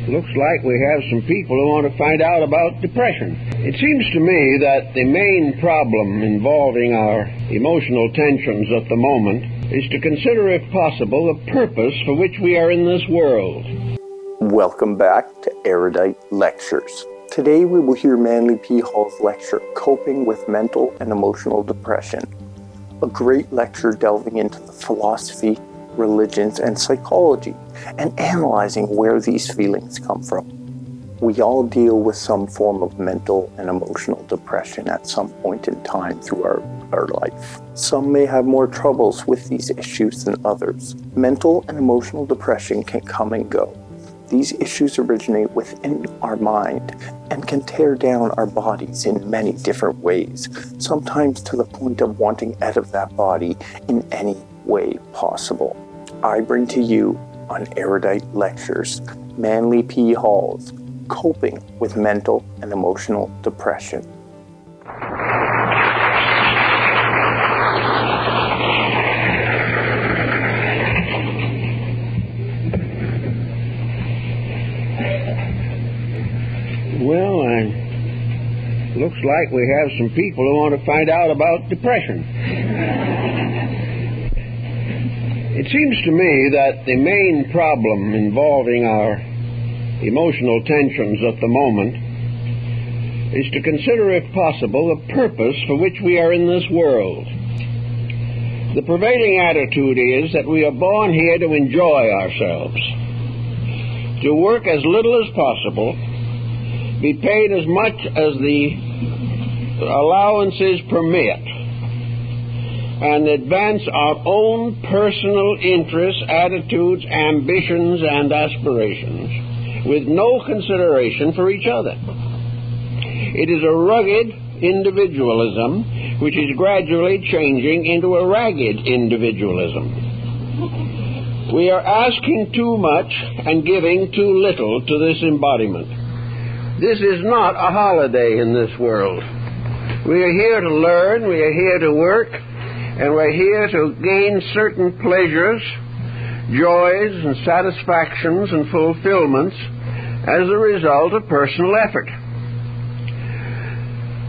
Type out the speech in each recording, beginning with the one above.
Looks like we have some people who want to find out about depression. It seems to me that the main problem involving our emotional tensions at the moment is to consider, if possible, the purpose for which we are in this world. Welcome back to Erudite Lectures. Today we will hear Manly P. Hall's lecture, Coping with Mental and Emotional Depression. A great lecture delving into the philosophy, religions, and psychology, and analyzing where these feelings come from. We all deal with some form of mental and emotional depression at some point in time through our life. Some may have more troubles with these issues than others. Mental and emotional depression can come and go. These issues originate within our mind and can tear down our bodies in many different ways, sometimes to the point of wanting out of that body in any way possible. I bring to you on Erudite Lectures, Manly P. Hall's Coping with Mental and Emotional Depression. Well, looks like we have some people who want to find out about depression. It seems to me that the main problem involving our emotional tensions at the moment is to consider, if possible, the purpose for which we are in this world. The prevailing attitude is that we are born here to enjoy ourselves, to work as little as possible, be paid as much as the allowances permit, and advance our own personal interests, attitudes, ambitions, and aspirations with no consideration for each other. It is a rugged individualism which is gradually changing into a ragged individualism. We are asking too much and giving too little to this embodiment. This is not a holiday in this world. We are here to learn, we are here to work, and we're here to gain certain pleasures, joys, and satisfactions and fulfillments as a result of personal effort.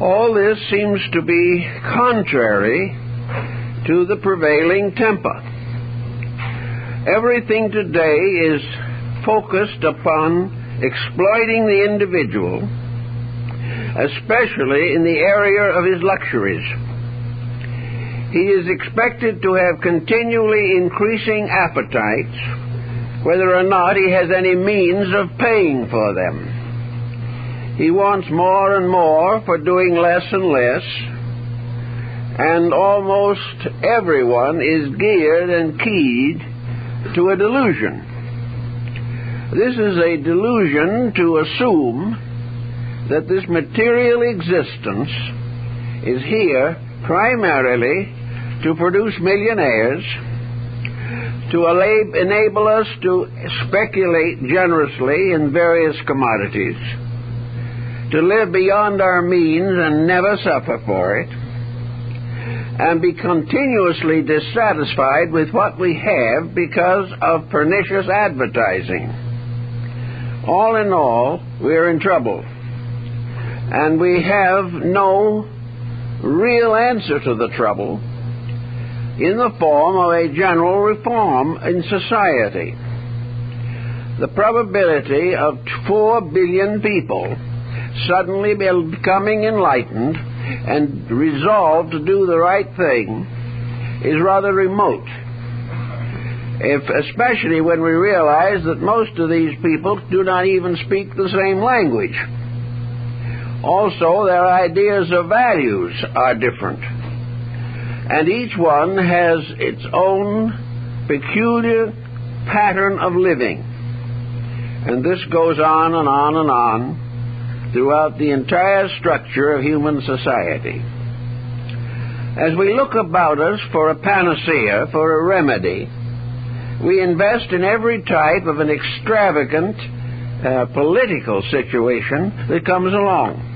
All this seems to be contrary to the prevailing temper. Everything today is focused upon exploiting the individual, especially in the area of his luxuries. He is expected to have continually increasing appetites, whether or not he has any means of paying for them. He wants more and more for doing less and less, and almost everyone is geared and keyed to a delusion. This is a delusion to assume that this material existence is here primarily to produce millionaires, to enable us to speculate generously in various commodities, to live beyond our means and never suffer for it, and be continuously dissatisfied with what we have because of pernicious advertising. All in all, we're in trouble, and we have no real answer to the trouble in the form of a general reform in society. The probability of 4 billion people suddenly becoming enlightened and resolved to do the right thing is rather remote, especially when we realize that most of these people do not even speak the same language. Also, their ideas of values are different, and each one has its own peculiar pattern of living. And this goes on and on and on throughout the entire structure of human society. As we look about us for a panacea, for a remedy, we invest in every type of an extravagant political situation that comes along.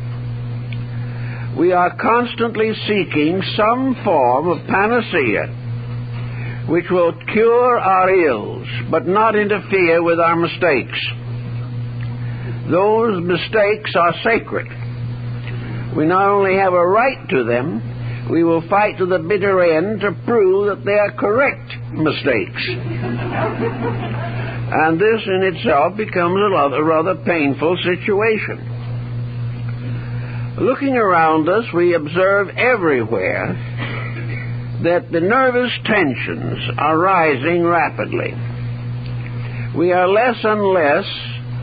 We are constantly seeking some form of panacea which will cure our ills, but not interfere with our mistakes. Those mistakes are sacred. We not only have a right to them, we will fight to the bitter end to prove that they are correct mistakes. And this in itself becomes a rather painful situation. Looking around us, we observe everywhere that the nervous tensions are rising rapidly. We are less and less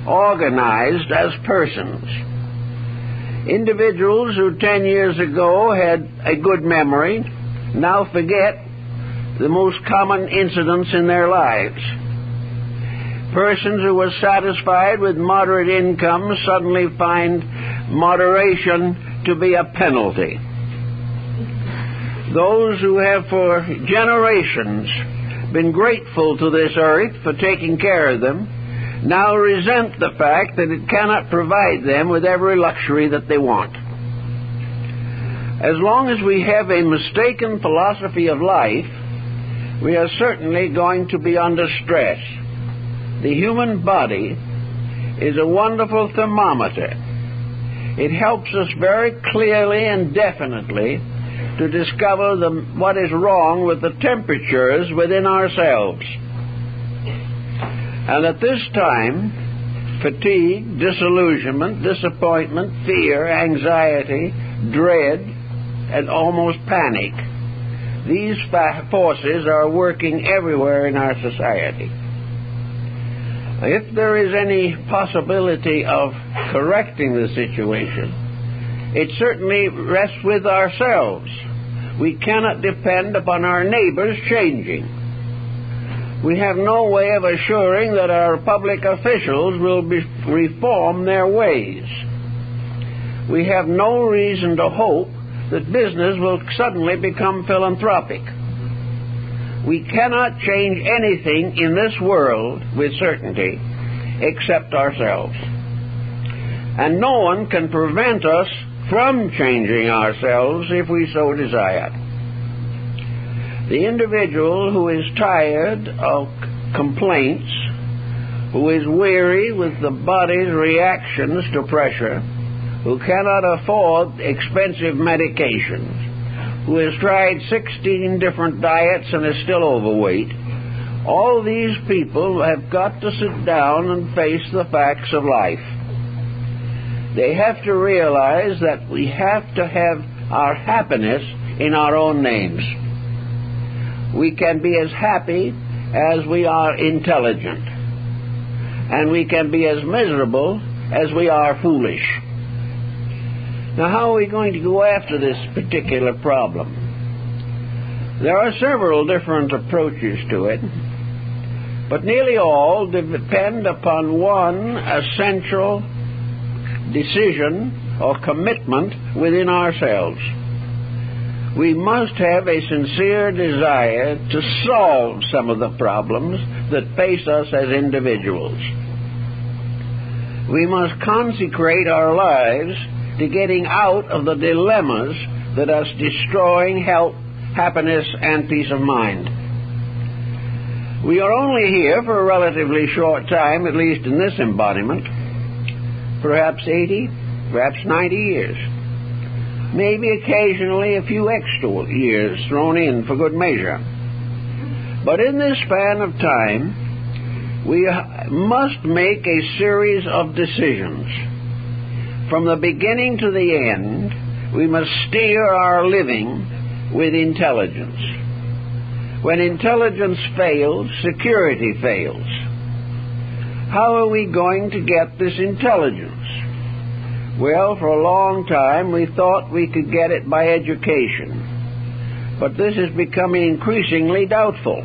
organized as persons. Individuals who 10 years ago had a good memory now forget the most common incidents in their lives. Persons who were satisfied with moderate income suddenly find moderation to be a penalty. Those who have for generations been grateful to this earth for taking care of them now resent the fact that it cannot provide them with every luxury that they want. As long as we have a mistaken philosophy of life, we are certainly going to be under stress. The human body is a wonderful thermometer. It helps us very clearly and definitely to discover what is wrong with the temperatures within ourselves. And at this time, fatigue, disillusionment, disappointment, fear, anxiety, dread, and almost panic, these forces are working everywhere in our society. If there is any possibility of correcting the situation, it certainly rests with ourselves. We cannot depend upon our neighbors changing. We have no way of assuring that our public officials will reform their ways. We have no reason to hope that business will suddenly become philanthropic. We cannot change anything in this world with certainty except ourselves. And no one can prevent us from changing ourselves if we so desire. The individual who is tired of complaints, who is weary with the body's reactions to pressure, who cannot afford expensive medications, who has tried 16 different diets and is still overweight, all these people have got to sit down and face the facts of life. They have to realize that we have to have our happiness in our own names. We can be as happy as we are intelligent, and we can be as miserable as we are foolish. Now, how are we going to go after this particular problem? There are several different approaches to it, but nearly all depend upon one essential decision or commitment within ourselves. We must have a sincere desire to solve some of the problems that face us as individuals. We must consecrate our lives to getting out of the dilemmas that are destroying health, happiness, and peace of mind. We are only here for a relatively short time, at least in this embodiment, perhaps 80, perhaps 90 years. Maybe occasionally a few extra years thrown in for good measure. But in this span of time, we must make a series of decisions. From the beginning to the end, we must steer our living with intelligence. When intelligence fails, security fails. How are we going to get this intelligence? Well, for a long time we thought we could get it by education, but this is becoming increasingly doubtful.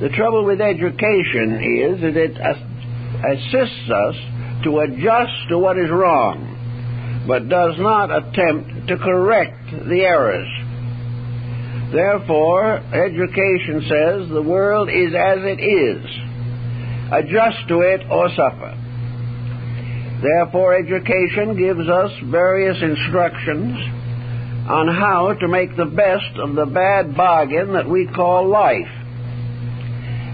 The trouble with education is that it assists us to adjust to what is wrong, but does not attempt to correct the errors. Therefore, education says the world is as it is. Adjust to it or suffer. Therefore, education gives us various instructions on how to make the best of the bad bargain that we call life.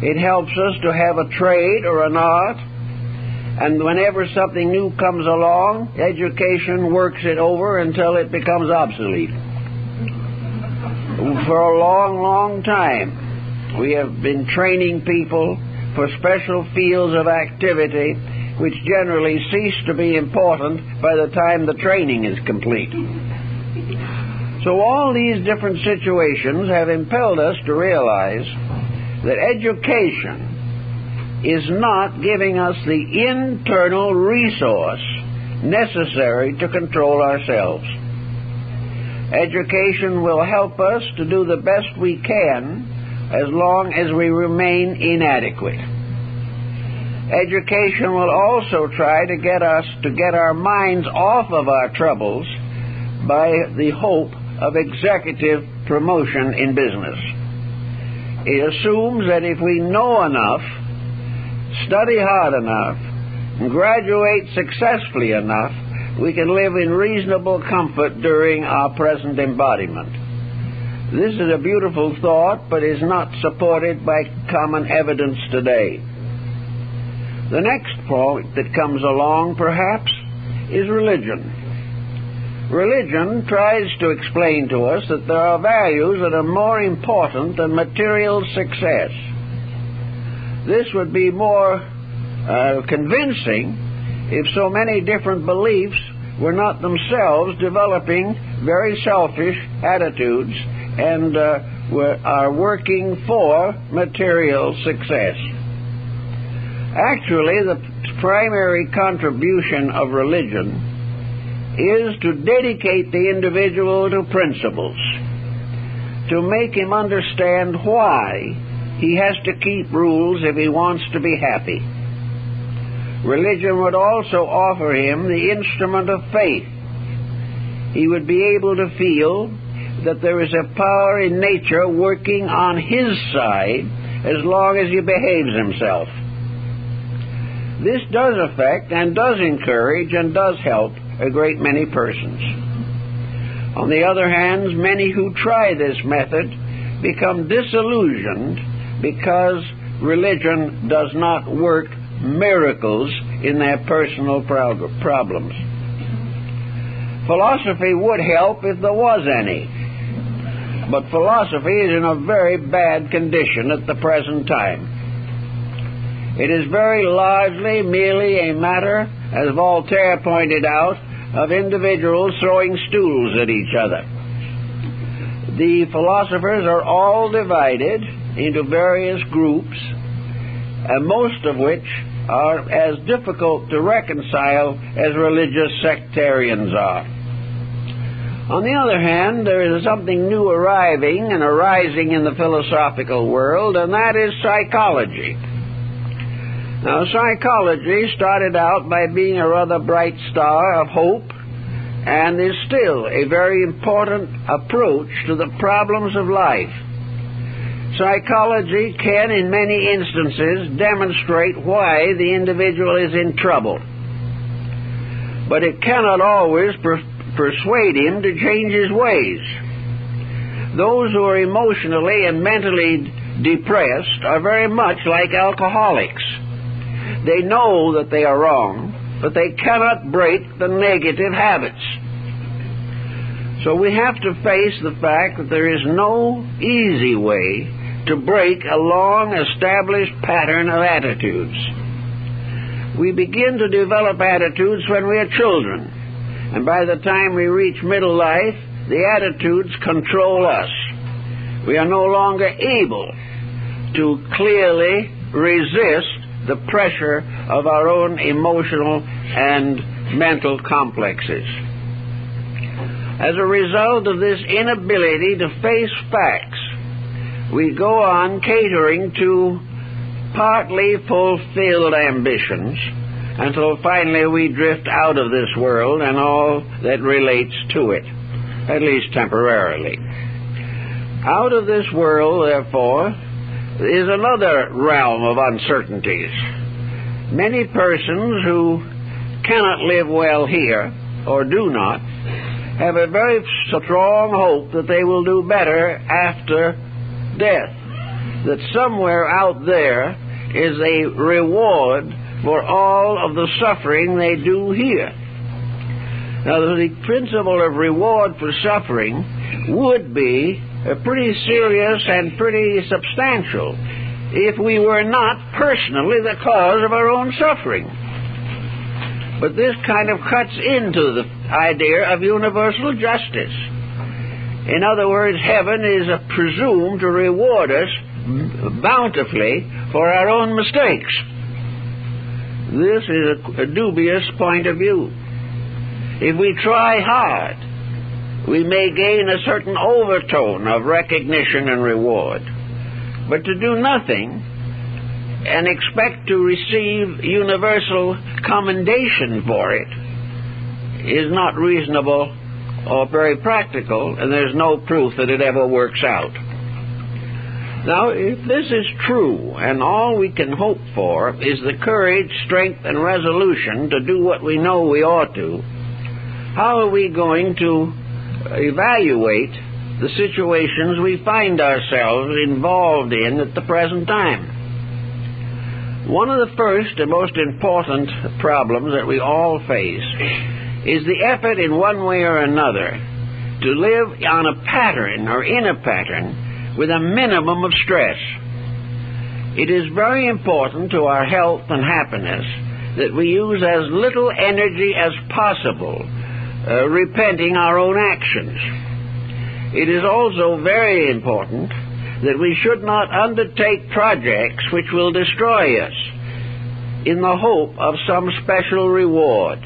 It helps us to have a trade or an art, And whenever something new comes along, education works it over until it becomes obsolete. For a long, long time, we have been training people for special fields of activity which generally cease to be important by the time the training is complete. So all these different situations have impelled us to realize that education is not giving us the internal resource necessary to control ourselves. Education will help us to do the best we can as long as we remain inadequate. Education will also try to get us to get our minds off of our troubles by the hope of executive promotion in business. It assumes that if we know enough, study hard enough, and graduate successfully enough, we can live in reasonable comfort during our present embodiment. This is a beautiful thought, but is not supported by common evidence today. The next point that comes along, perhaps, is religion. Religion tries to explain to us that there are values that are more important than material success. This would be more convincing if so many different beliefs were not themselves developing very selfish attitudes and are working for material success. Actually, the primary contribution of religion is to dedicate the individual to principles, to make him understand why he has to keep rules if he wants to be happy. Religion would also offer him the instrument of faith. He would be able to feel that there is a power in nature working on his side as long as he behaves himself. This does affect and does encourage and does help a great many persons. On the other hand, many who try this method become disillusioned because religion does not work miracles in their personal problems. Philosophy would help if there was any, but philosophy is in a very bad condition at the present time. It is very largely merely a matter, as Voltaire pointed out, of individuals throwing stools at each other. The philosophers are all divided into various groups, and most of which are as difficult to reconcile as religious sectarians are. On the other hand, there is something new arriving and arising in the philosophical world, and that is psychology. Now, psychology started out by being a rather bright star of hope and is still a very important approach to the problems of life. Psychology can, in many instances, demonstrate why the individual is in trouble. But it cannot always persuade him to change his ways. Those who are emotionally and mentally depressed are very much like alcoholics. They know that they are wrong, but they cannot break the negative habits. So we have to face the fact that there is no easy way to break a long-established pattern of attitudes. We begin to develop attitudes when we are children, and by the time we reach middle life, the attitudes control us. We are no longer able to clearly resist the pressure of our own emotional and mental complexes. As a result of this inability to face facts, we go on catering to partly fulfilled ambitions until finally we drift out of this world and all that relates to it, at least temporarily. Out of this world, therefore, is another realm of uncertainties. Many persons who cannot live well here, or do not, have a very strong hope that they will do better after death, that somewhere out there is a reward for all of the suffering they do here. Now, the principle of reward for suffering would be pretty serious and pretty substantial if we were not personally the cause of our own suffering. But this kind of cuts into the idea of universal justice. In other words, heaven is presumed to reward us bountifully for our own mistakes. This is a dubious point of view. If we try hard, we may gain a certain overtone of recognition and reward. But to do nothing and expect to receive universal commendation for it is not reasonable or very practical, and there's no proof that it ever works out. Now, if this is true, and all we can hope for is the courage, strength, and resolution to do what we know we ought to, how are we going to evaluate the situations we find ourselves involved in at the present time? One of the first and most important problems that we all face is the effort in one way or another to live on a pattern or in a pattern with a minimum of stress. It is very important to our health and happiness that we use as little energy as possible repenting our own actions. It is also very important that we should not undertake projects which will destroy us in the hope of some special reward.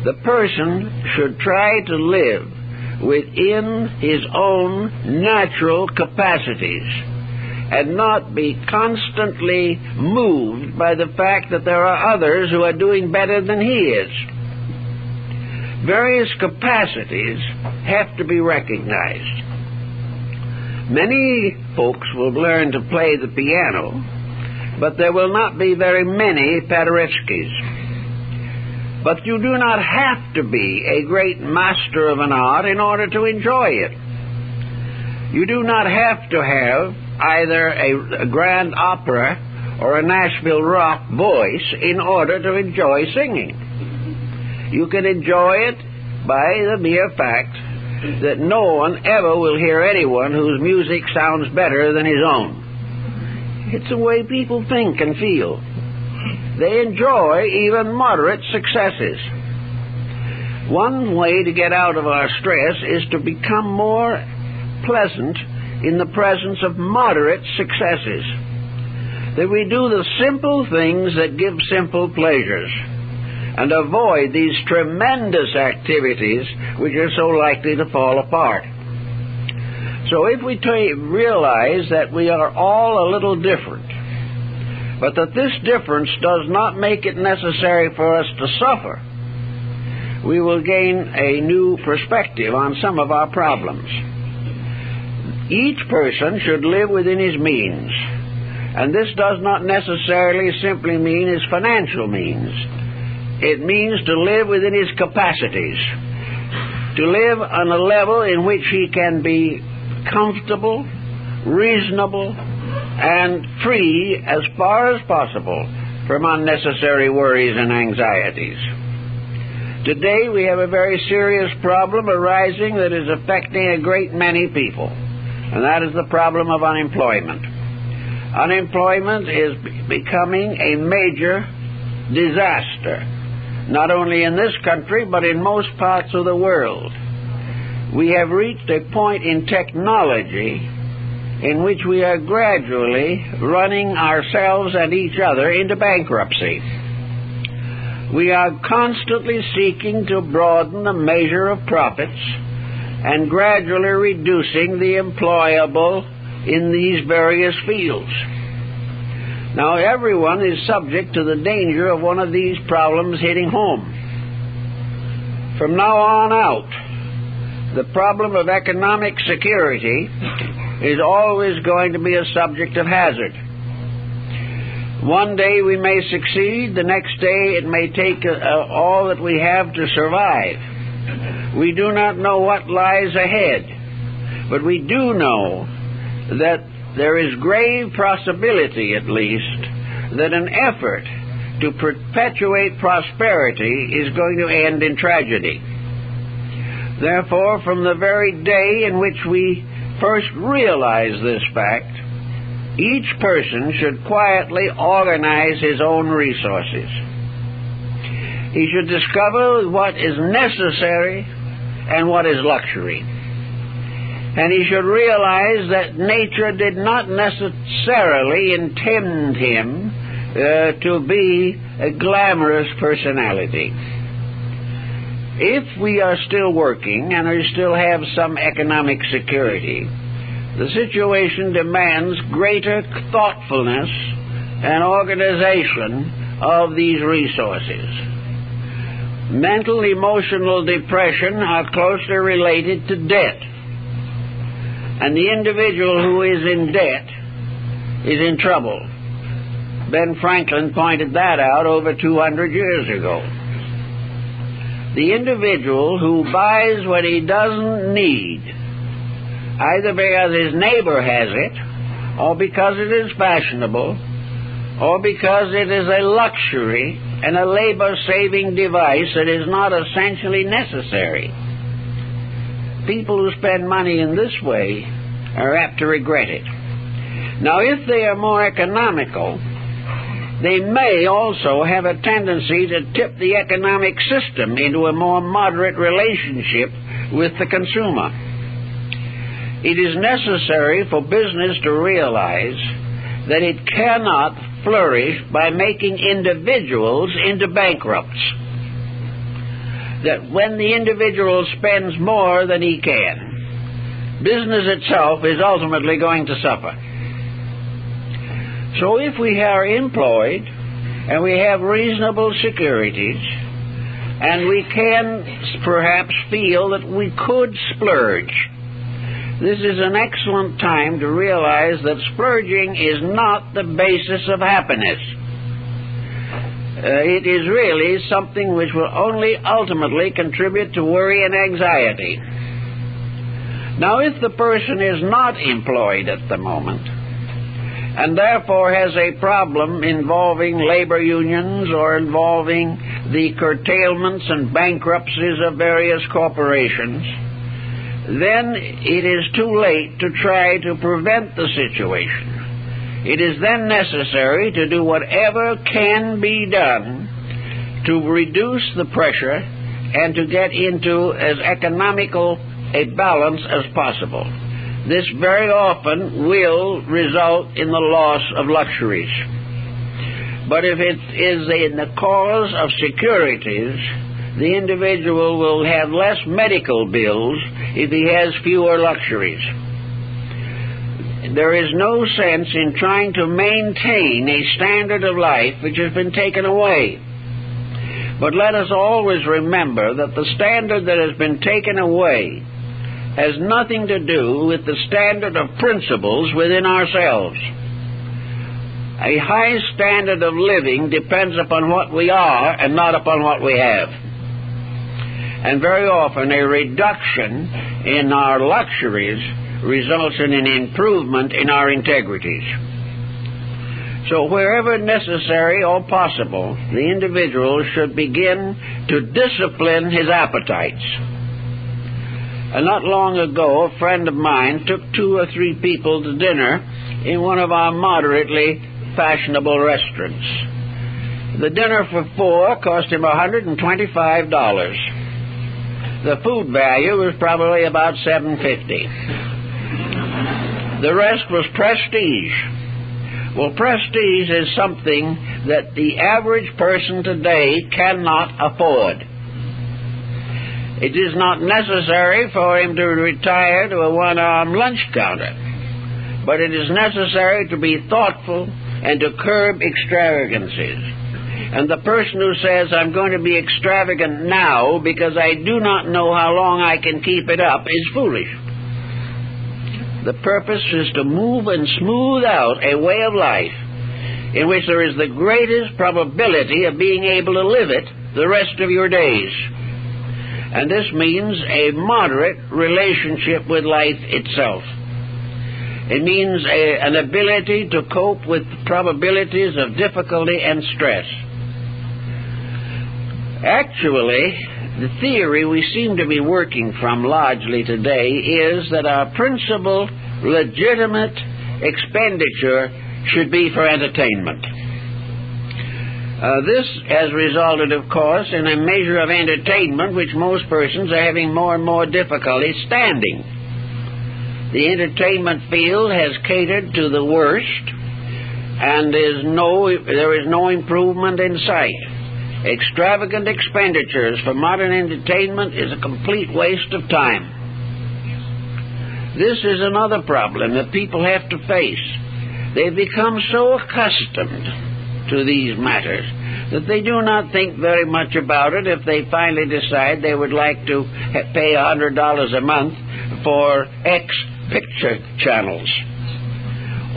The person should try to live within his own natural capacities and not be constantly moved by the fact that there are others who are doing better than he is. Various capacities have to be recognized. Many folks will learn to play the piano, but there will not be very many Paderewskis. But you do not have to be a great master of an art in order to enjoy it. You do not have to have either a grand opera or a Nashville rock voice in order to enjoy singing. You can enjoy it by the mere fact that no one ever will hear anyone whose music sounds better than his own. It's the way people think and feel. They enjoy even moderate successes. One way to get out of our stress is to become more pleasant in the presence of moderate successes. That we do the simple things that give simple pleasures and avoid these tremendous activities which are so likely to fall apart. So if we realize that we are all a little different, but that this difference does not make it necessary for us to suffer, we will gain a new perspective on some of our problems. Each person should live within his means, and this does not necessarily simply mean his financial means. It means to live within his capacities, to live on a level in which he can be comfortable, reasonable, and free as far as possible from unnecessary worries and anxieties. Today we have a very serious problem arising that is affecting a great many people, and that is the problem of unemployment. Unemployment is becoming a major disaster, not only in this country, but in most parts of the world. We have reached a point in technology in which we are gradually running ourselves and each other into bankruptcy. We are constantly seeking to broaden the measure of profits and gradually reducing the employable in these various fields. Now, everyone is subject to the danger of one of these problems hitting home. From now on out, the problem of economic security is always going to be a subject of hazard. One day we may succeed, the next day it may take all that we have to survive. We do not know what lies ahead, but we do know that there is grave possibility, at least, that an effort to perpetuate prosperity is going to end in tragedy. Therefore, from the very day in which we first realize this fact, each person should quietly organize his own resources. He should discover what is necessary and what is luxury. And he should realize that nature did not necessarily intend him to be a glamorous personality. If we are still working and we still have some economic security, the situation demands greater thoughtfulness and organization of these resources. Mental, emotional depression are closely related to debt. And the individual who is in debt is in trouble. Ben Franklin pointed that out over 200 years ago. The individual who buys what he doesn't need, either because his neighbor has it, or because it is fashionable, or because it is a luxury and a labor-saving device that is not essentially necessary. People who spend money in this way are apt to regret it. Now, if they are more economical, they may also have a tendency to tip the economic system into a more moderate relationship with the consumer. It is necessary for business to realize that it cannot flourish by making individuals into bankrupts. That when the individual spends more than he can, business itself is ultimately going to suffer. So if we are employed and we have reasonable securities and we can perhaps feel that we could splurge, this is an excellent time to realize that splurging is not the basis of happiness. It is really something which will only ultimately contribute to worry and anxiety. Now, if the person is not employed at the moment, and therefore has a problem involving labor unions or involving the curtailments and bankruptcies of various corporations, then it is too late to try to prevent the situation. It is then necessary to do whatever can be done to reduce the pressure and to get into as economical a balance as possible. This very often will result in the loss of luxuries. But if it is in the cause of securities, the individual will have less medical bills if he has fewer luxuries. There is no sense in trying to maintain a standard of life which has been taken away. But let us always remember that the standard that has been taken away has nothing to do with the standard of principles within ourselves. A high standard of living depends upon what we are and not upon what we have. And very often a reduction in our luxuries results in an improvement in our integrities. So wherever necessary or possible, the individual should begin to discipline his appetites. And not long ago, a friend of mine took 2 or 3 people to dinner in one of our moderately fashionable restaurants. The dinner for 4 cost him $125. The food value was probably about $7.50. The rest was prestige. Well, prestige is something that the average person today cannot afford. It is not necessary for him to retire to a one-arm lunch counter, but it is necessary to be thoughtful and to curb extravagances. And the person who says, I'm going to be extravagant now because I do not know how long I can keep it up, is foolish. The purpose is to move and smooth out a way of life in which there is the greatest probability of being able to live it the rest of your days. And this means a moderate relationship with life itself. It means an ability to cope with probabilities of difficulty and stress. Actually, the theory we seem to be working from largely today is that our principal legitimate expenditure should be for entertainment. This has resulted, of course, in a measure of entertainment which most persons are having more and more difficulty standing. The entertainment field has catered to the worst, and there is no improvement in sight. Extravagant expenditures for modern entertainment is a complete waste of time. This is another problem that people have to face. They've become so accustomed to these matters that they do not think very much about it if they finally decide they would like to pay $100 a month for X picture channels,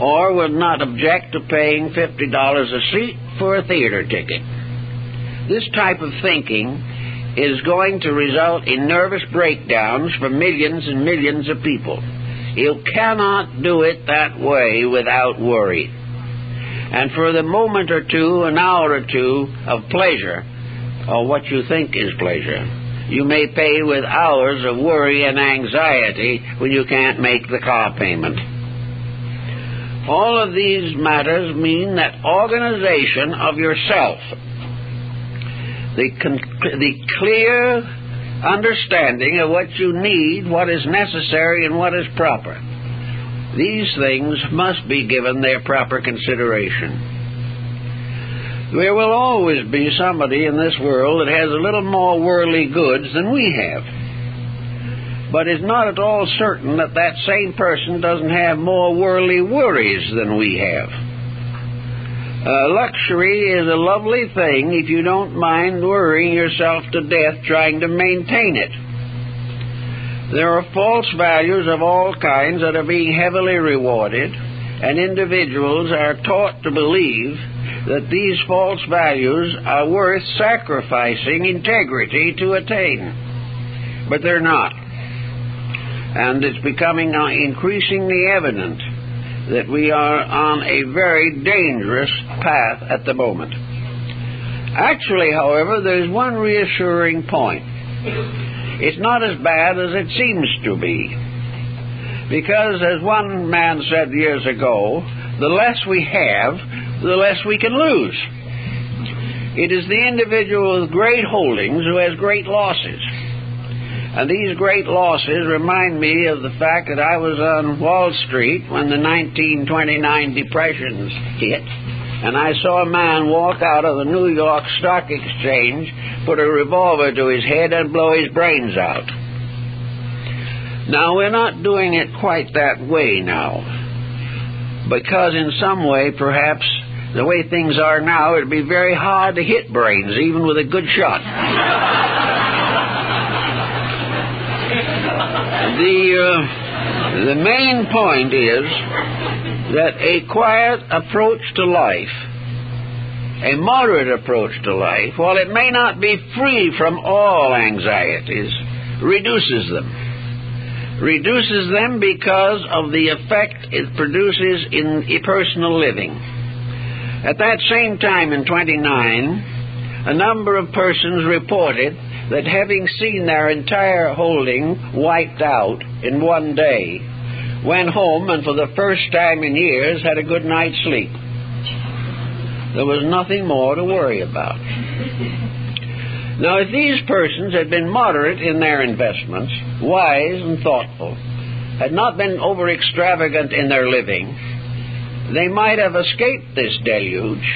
or would not object to paying $50 a seat for a theater ticket. This type of thinking is going to result in nervous breakdowns for millions and millions of people. You cannot do it that way without worry. And for the moment or two, an hour or two of pleasure, or what you think is pleasure, you may pay with hours of worry and anxiety when you can't make the car payment. All of these matters mean that organization of yourself, the clear understanding of what you need, what is necessary, and what is proper. These things must be given their proper consideration. There will always be somebody in this world that has a little more worldly goods than we have. But it's not at all certain that that same person doesn't have more worldly worries than we have. Luxury is a lovely thing if you don't mind worrying yourself to death trying to maintain it. There are false values of all kinds that are being heavily rewarded, and individuals are taught to believe that these false values are worth sacrificing integrity to attain. But they're not. And it's becoming increasingly evident that we are on a very dangerous path at the moment. Actually, however, there's one reassuring point. It's not as bad as it seems to be. Because, as one man said years ago, the less we have, the less we can lose. It is the individual with great holdings who has great losses. And these great losses remind me of the fact that I was on Wall Street when the 1929 depressions hit, and I saw a man walk out of the New York Stock Exchange, put a revolver to his head, and blow his brains out. Now, we're not doing it quite that way now, because in some way, perhaps, the way things are now, it'd be very hard to hit brains, even with a good shot. The main point is that a quiet approach to life, a moderate approach to life, while it may not be free from all anxieties, reduces them. Reduces them because of the effect it produces in personal living. At that same time in 1929, a number of persons reported that having seen their entire holding wiped out in one day, went home and for the first time in years had a good night's sleep. There was nothing more to worry about. Now, if these persons had been moderate in their investments, wise and thoughtful, had not been over-extravagant in their living, they might have escaped this deluge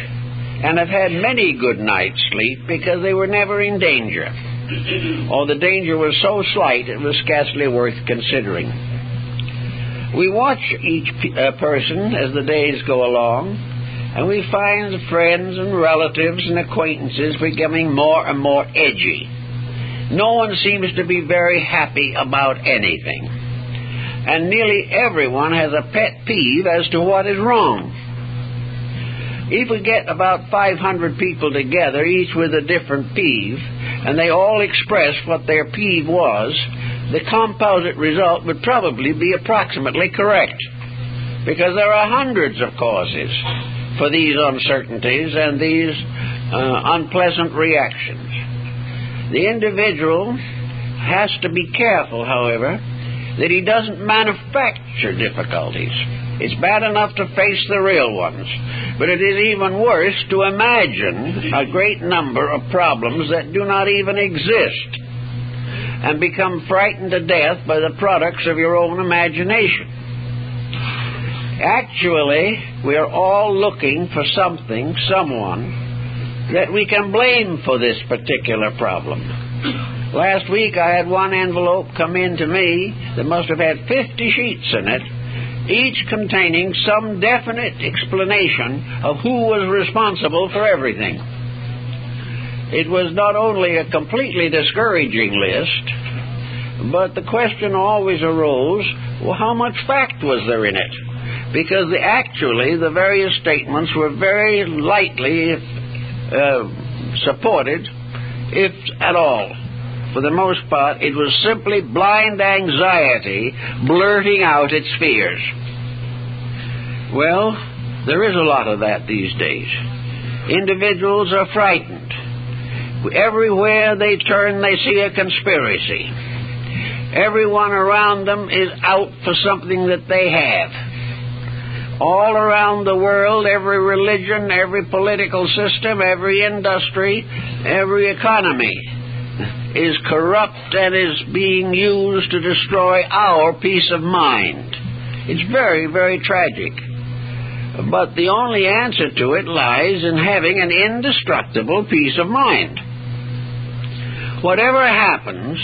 and have had many good nights' sleep because they were never in danger. Or the danger was so slight it was scarcely worth considering. We watch each person as the days go along, and we find friends and relatives and acquaintances becoming more and more edgy. No one seems to be very happy about anything, and nearly everyone has a pet peeve as to what is wrong. If we get about 500 people together, each with a different peeve, and they all express what their peeve was, the composite result would probably be approximately correct, because there are hundreds of causes for these uncertainties and these unpleasant reactions. The individual has to be careful, however, that he doesn't manufacture difficulties. It's bad enough to face the real ones, but it is even worse to imagine a great number of problems that do not even exist and become frightened to death by the products of your own imagination. Actually, we are all looking for something, someone, that we can blame for this particular problem. Last week I had one envelope come in to me that must have had 50 sheets in it, each containing some definite explanation of who was responsible for everything. It was not only a completely discouraging list, but the question always arose, well, how much fact was there in it? Because actually the various statements were very lightly supported, if at all. For the most part, it was simply blind anxiety blurting out its fears. Well, there is a lot of that these days. Individuals are frightened. Everywhere they turn, they see a conspiracy. Everyone around them is out for something that they have. All around the world, every religion, every political system, every industry, every economy is corrupt and is being used to destroy our peace of mind. It's very, very tragic. But the only answer to it lies in having an indestructible peace of mind. Whatever happens,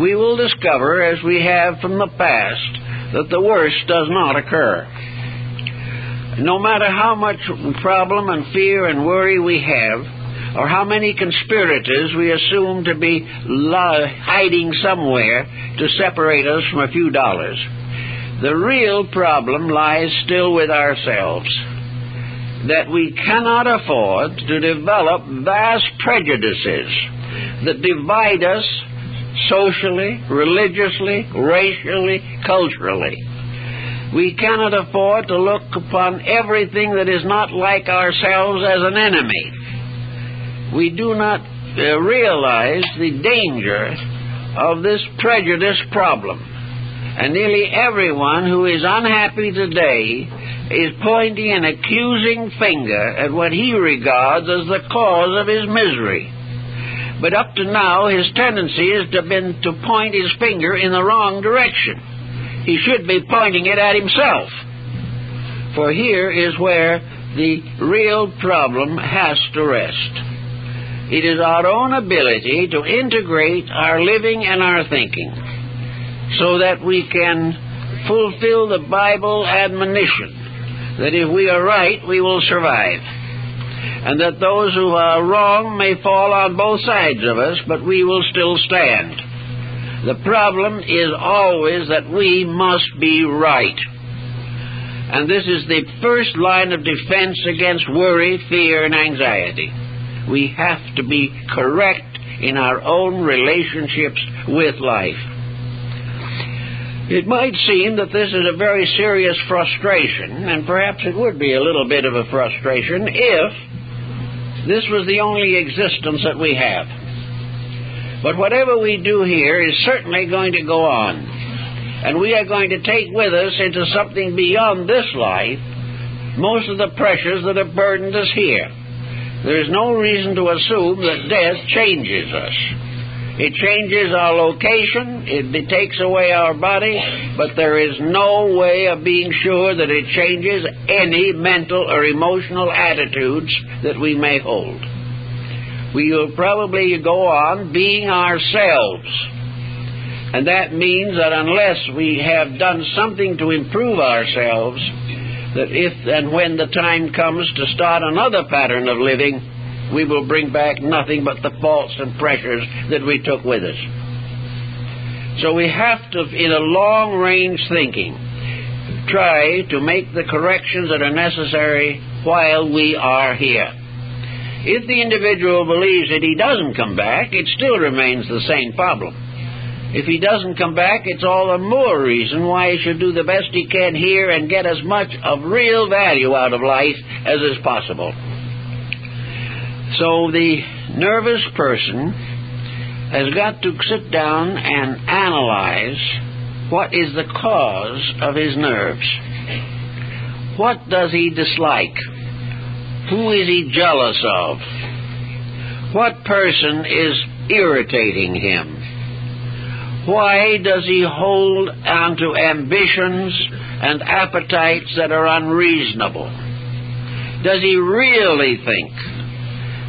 we will discover, as we have from the past, that the worst does not occur. No matter how much problem and fear and worry we have, or how many conspirators we assume to be hiding somewhere to separate us from a few dollars, the real problem lies still with ourselves, that we cannot afford to develop vast prejudices that divide us socially, religiously, racially, culturally. We cannot afford to look upon everything that is not like ourselves as an enemy. We do not realize the danger of this prejudice problem. And nearly everyone who is unhappy today is pointing an accusing finger at what he regards as the cause of his misery. But up to now, his tendency has been to point his finger in the wrong direction. He should be pointing it at himself. For here is where the real problem has to rest. It is our own ability to integrate our living and our thinking so that we can fulfill the Bible admonition that if we are right, we will survive, and that those who are wrong may fall on both sides of us, but we will still stand. The problem is always that we must be right. And this is the first line of defense against worry, fear, and anxiety. We have to be correct in our own relationships with life. It might seem that this is a very serious frustration, and perhaps it would be a little bit of a frustration if this was the only existence that we have. But whatever we do here is certainly going to go on, and we are going to take with us into something beyond this life most of the pressures that have burdened us here. There is no reason to assume that death changes us. It changes our location, it takes away our body, but there is no way of being sure that it changes any mental or emotional attitudes that we may hold. We will probably go on being ourselves. And that means that unless we have done something to improve ourselves, that if and when the time comes to start another pattern of living, we will bring back nothing but the faults and pressures that we took with us. So we have to, in a long-range thinking, try to make the corrections that are necessary while we are here. If the individual believes that he doesn't come back, it still remains the same problem. If he doesn't come back, it's all the more reason why he should do the best he can here and get as much of real value out of life as is possible. So the nervous person has got to sit down and analyze what is the cause of his nerves. What does he dislike? Who is he jealous of? What person is irritating him? Why does he hold on to ambitions and appetites that are unreasonable? Does he really think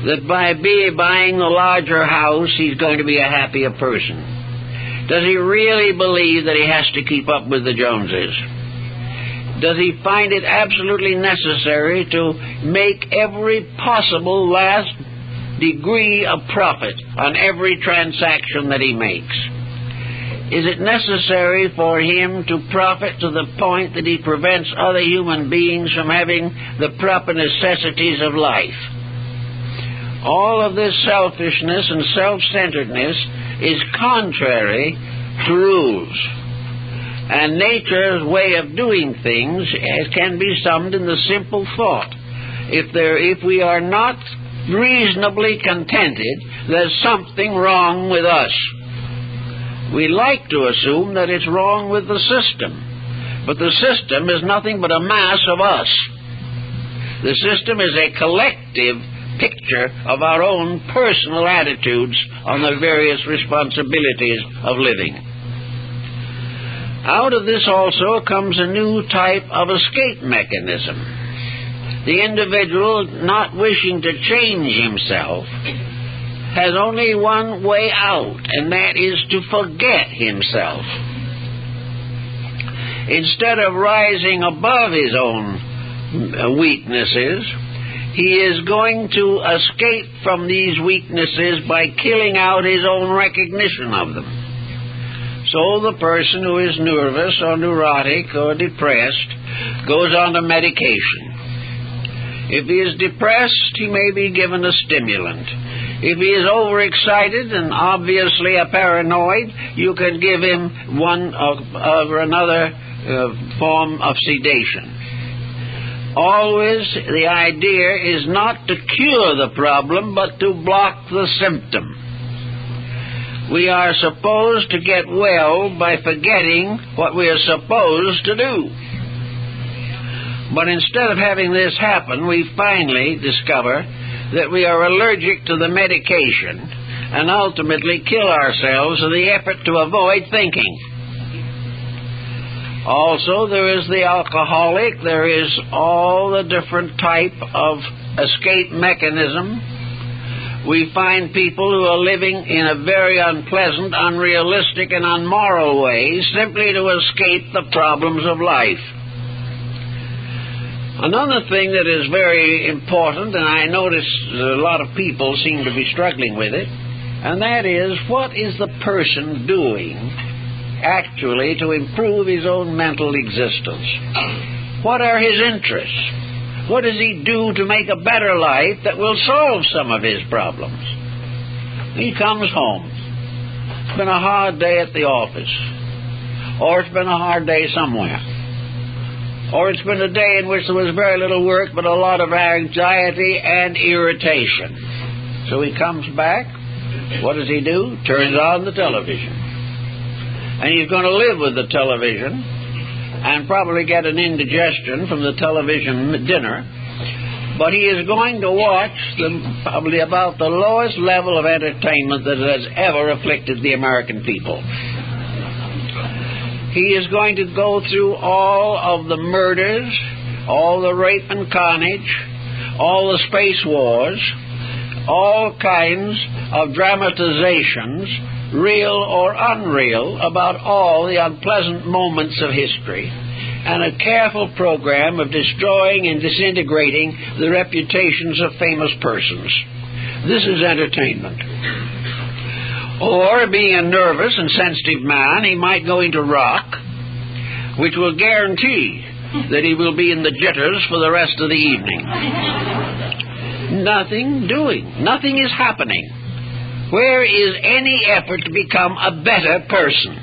that by buying the larger house he's going to be a happier person? Does he really believe that he has to keep up with the Joneses? Does he find it absolutely necessary to make every possible last degree of profit on every transaction that he makes? Is it necessary for him to profit to the point that he prevents other human beings from having the proper necessities of life? All of this selfishness and self-centeredness is contrary to rules. And nature's way of doing things can be summed in the simple thought: if we are not reasonably contented, there's something wrong with us. We like to assume that it's wrong with the system, but the system is nothing but a mass of us. The system is a collective picture of our own personal attitudes on the various responsibilities of living. Out of this also comes a new type of escape mechanism. The individual, not wishing to change himself, has only one way out, and that is to forget himself. Instead of rising above his own weaknesses, he is going to escape from these weaknesses by killing out his own recognition of them. So the person who is nervous or neurotic or depressed goes on to medication. If he is depressed, he may be given a stimulant. If he is overexcited and obviously a paranoid, you can give him one or another form of sedation. Always the idea is not to cure the problem, but to block the symptom. We are supposed to get well by forgetting what we are supposed to do. But instead of having this happen, we finally discover that we are allergic to the medication and ultimately kill ourselves in the effort to avoid thinking. Also, there is the alcoholic. There is all the different type of escape mechanism. We find people who are living in a very unpleasant, unrealistic, and unmoral way simply to escape the problems of life. Another thing that is very important, and I notice a lot of people seem to be struggling with it, and that is, what is the person doing actually to improve his own mental existence? What are his interests? What does he do to make a better life that will solve some of his problems? He comes home. It's been a hard day at the office, or it's been a hard day somewhere, or it's been a day in which there was very little work but a lot of anxiety and irritation. So he comes back. What does he do? Turns on the television. And he's going to live with the television and probably get an indigestion from the television dinner. But he is going to watch probably about the lowest level of entertainment that has ever afflicted the American people. He is going to go through all of the murders, all the rape and carnage, all the space wars, all kinds of dramatizations, real or unreal, about all the unpleasant moments of history, and a careful program of destroying and disintegrating the reputations of famous persons. This is entertainment. Or, being a nervous and sensitive man, he might go into rock, which will guarantee that he will be in the jitters for the rest of the evening. Nothing doing. Nothing is happening. Where is any effort to become a better person?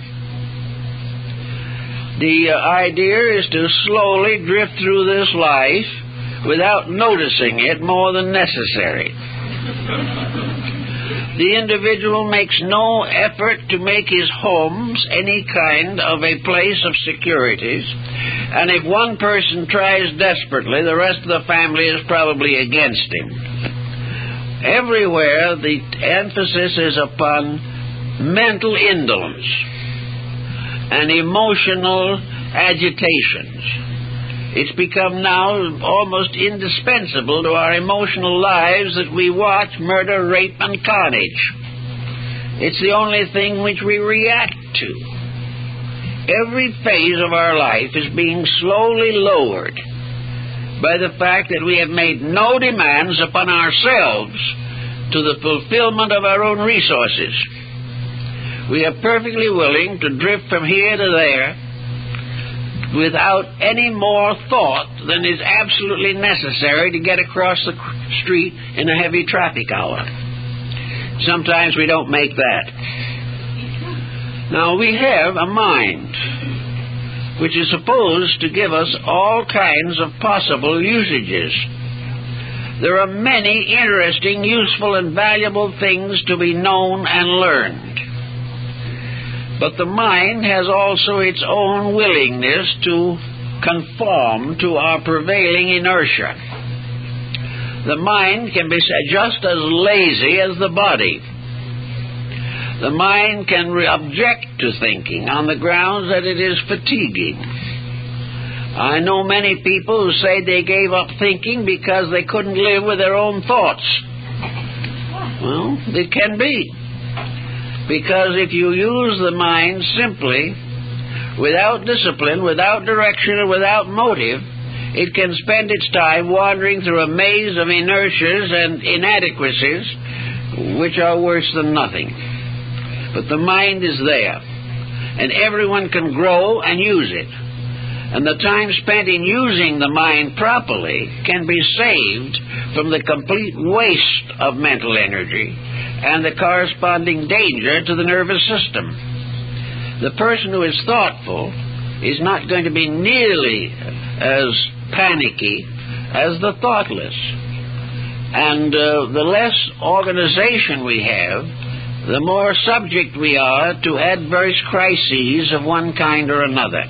The idea is to slowly drift through this life without noticing it more than necessary. The individual makes no effort to make his homes any kind of a place of securities, and if one person tries desperately, the rest of the family is probably against him. Everywhere the emphasis is upon mental indolence and emotional agitations. It's become now almost indispensable to our emotional lives that we watch murder, rape, and carnage. It's the only thing which we react to. Every phase of our life is being slowly lowered by the fact that we have made no demands upon ourselves to the fulfillment of our own resources. We are perfectly willing to drift from here to there without any more thought than is absolutely necessary to get across the street in a heavy traffic hour. Sometimes we don't make that. Now, we have a mind which is supposed to give us all kinds of possible usages. There are many interesting, useful, and valuable things to be known and learned. But the mind has also its own willingness to conform to our prevailing inertia. The mind can be just as lazy as the body. The mind can object to thinking on the grounds that it is fatiguing. I know many people who say they gave up thinking because they couldn't live with their own thoughts. Well, it can be. Because if you use the mind simply, without discipline, without direction, and without motive, it can spend its time wandering through a maze of inertias and inadequacies which are worse than nothing. But the mind is there, and everyone can grow and use it. And the time spent in using the mind properly can be saved from the complete waste of mental energy and the corresponding danger to the nervous system. The person who is thoughtful is not going to be nearly as panicky as the thoughtless. And the less organization we have, the more subject we are to adverse crises of one kind or another.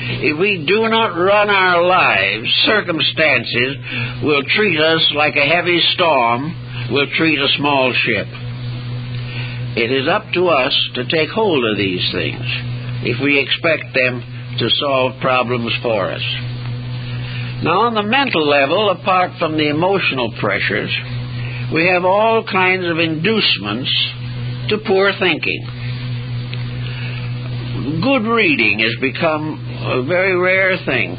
If we do not run our lives, circumstances will treat us like a heavy storm will treat a small ship. It is up to us to take hold of these things if we expect them to solve problems for us. Now, on the mental level, apart from the emotional pressures, we have all kinds of inducements to poor thinking. Good reading has become a very rare thing.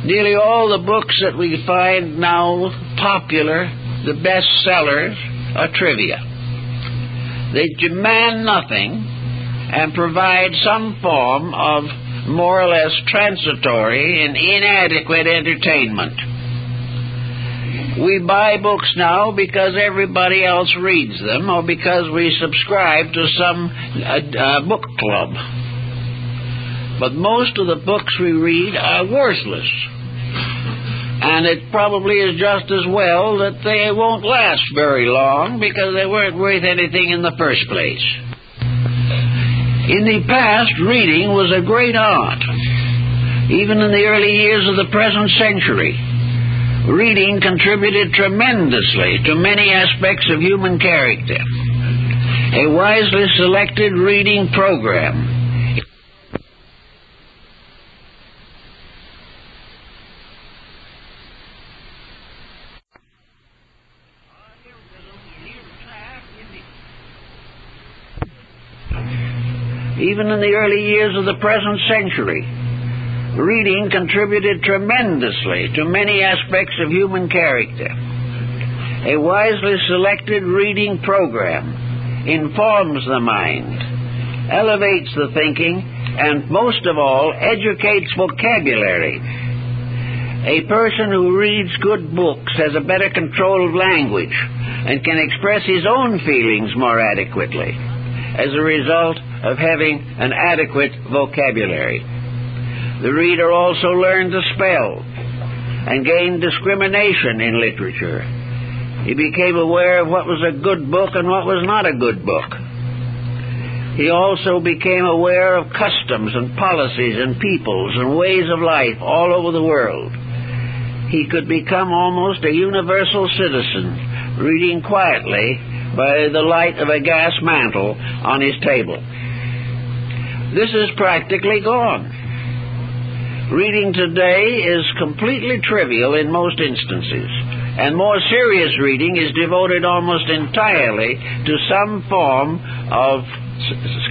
Nearly all the books that we find now popular, the best sellers, are trivia. They demand nothing and provide some form of more or less transitory and inadequate entertainment. We buy books now because everybody else reads them or because we subscribe to some book club. But most of the books we read are worthless. And it probably is just as well that they won't last very long because they weren't worth anything in the first place. In the past, reading was a great art. Even in the early years of the present century, reading contributed tremendously to many aspects of human character. A wisely selected reading program even in the early years of the present century, reading contributed tremendously to many aspects of human character. A wisely selected reading program informs the mind, elevates the thinking, and most of all, educates vocabulary. A person who reads good books has a better control of language and can express his own feelings more adequately as a result of having an adequate vocabulary. The reader also learned to spell and gain discrimination in literature He became aware of what was a good book and what was not a good book. He also became aware of customs and policies and peoples and ways of life all over the world. He could become almost a universal citizen, reading quietly by the light of a gas mantle on his table. This is practically gone. Reading today is completely trivial in most instances, and more serious reading is devoted almost entirely to some form of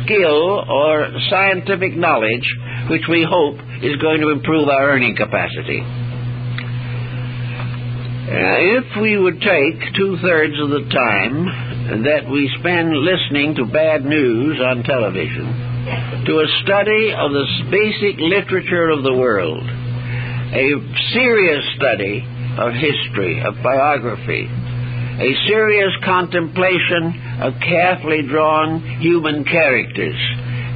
skill or scientific knowledge which we hope is going to improve our earning capacity. If we would take 2/3 of the time that we spend listening to bad news on television to a study of the basic literature of the world, a serious study of history, of biography, a serious contemplation of carefully drawn human characters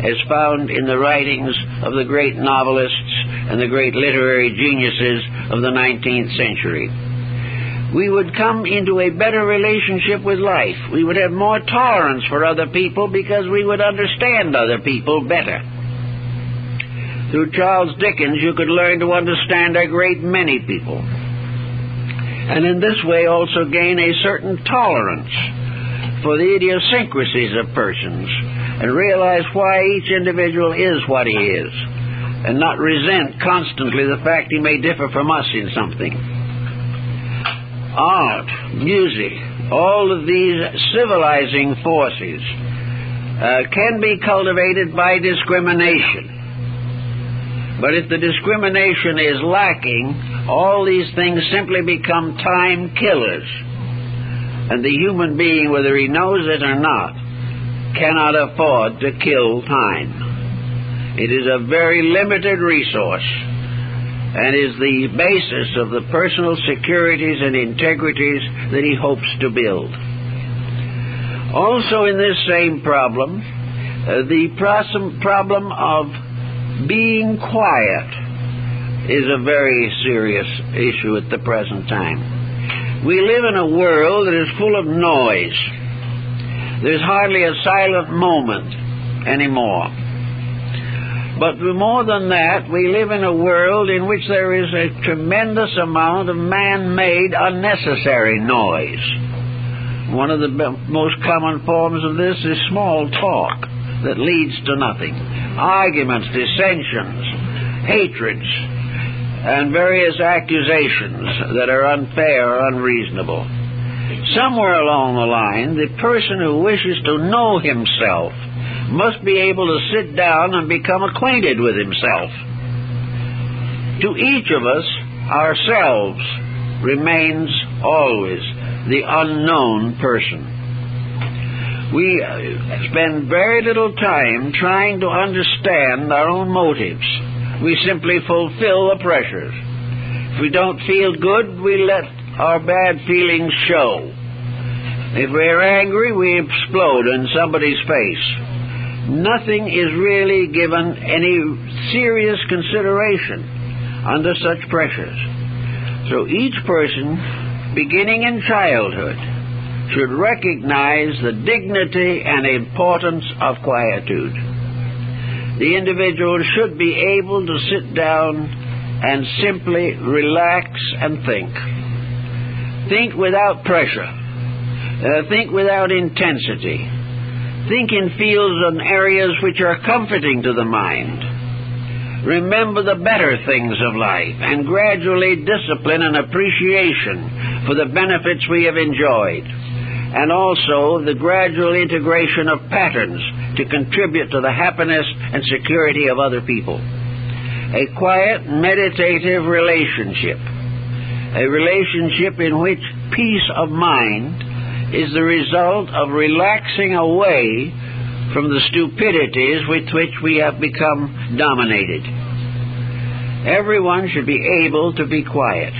as found in the writings of the great novelists and the great literary geniuses of the 19th century, we would come into a better relationship with life. We would have more tolerance for other people because we would understand other people better. Through Charles Dickens, you could learn to understand a great many people, and in this way also gain a certain tolerance for the idiosyncrasies of persons and realize why each individual is what he is, and not resent constantly the fact he may differ from us in something. Art, music, all of these civilizing forces can be cultivated by discrimination. But if the discrimination is lacking, all these things simply become time killers. And the human being, whether he knows it or not, cannot afford to kill time. It is a very limited resource, and is the basis of the personal securities and integrities that he hopes to build. Also in this same problem, the problem of being quiet is a very serious issue at the present time. We live in a world that is full of noise. There's hardly a silent moment anymore. But more than that, we live in a world in which there is a tremendous amount of man-made unnecessary noise. One of the most common forms of this is small talk that leads to nothing. Arguments, dissensions, hatreds, and various accusations that are unfair or unreasonable. Somewhere along the line, the person who wishes to know himself must be able to sit down and become acquainted with himself. To each of us, ourselves remains always the unknown person. We spend very little time trying to understand our own motives. We simply fulfill the pressures. If we don't feel good, we let our bad feelings show. If we're angry, we explode in somebody's face. Nothing is really given any serious consideration under such pressures. So each person, beginning in childhood, should recognize the dignity and importance of quietude. The individual should be able to sit down and simply relax and think. Think without pressure. Think without intensity. Think in fields and areas which are comforting to the mind. Remember the better things of life and gradually discipline an appreciation for the benefits we have enjoyed, and also the gradual integration of patterns to contribute to the happiness and security of other people. A quiet, meditative relationship, a relationship in which peace of mind is the result of relaxing away from the stupidities with which we have become dominated. Everyone should be able to be quiet.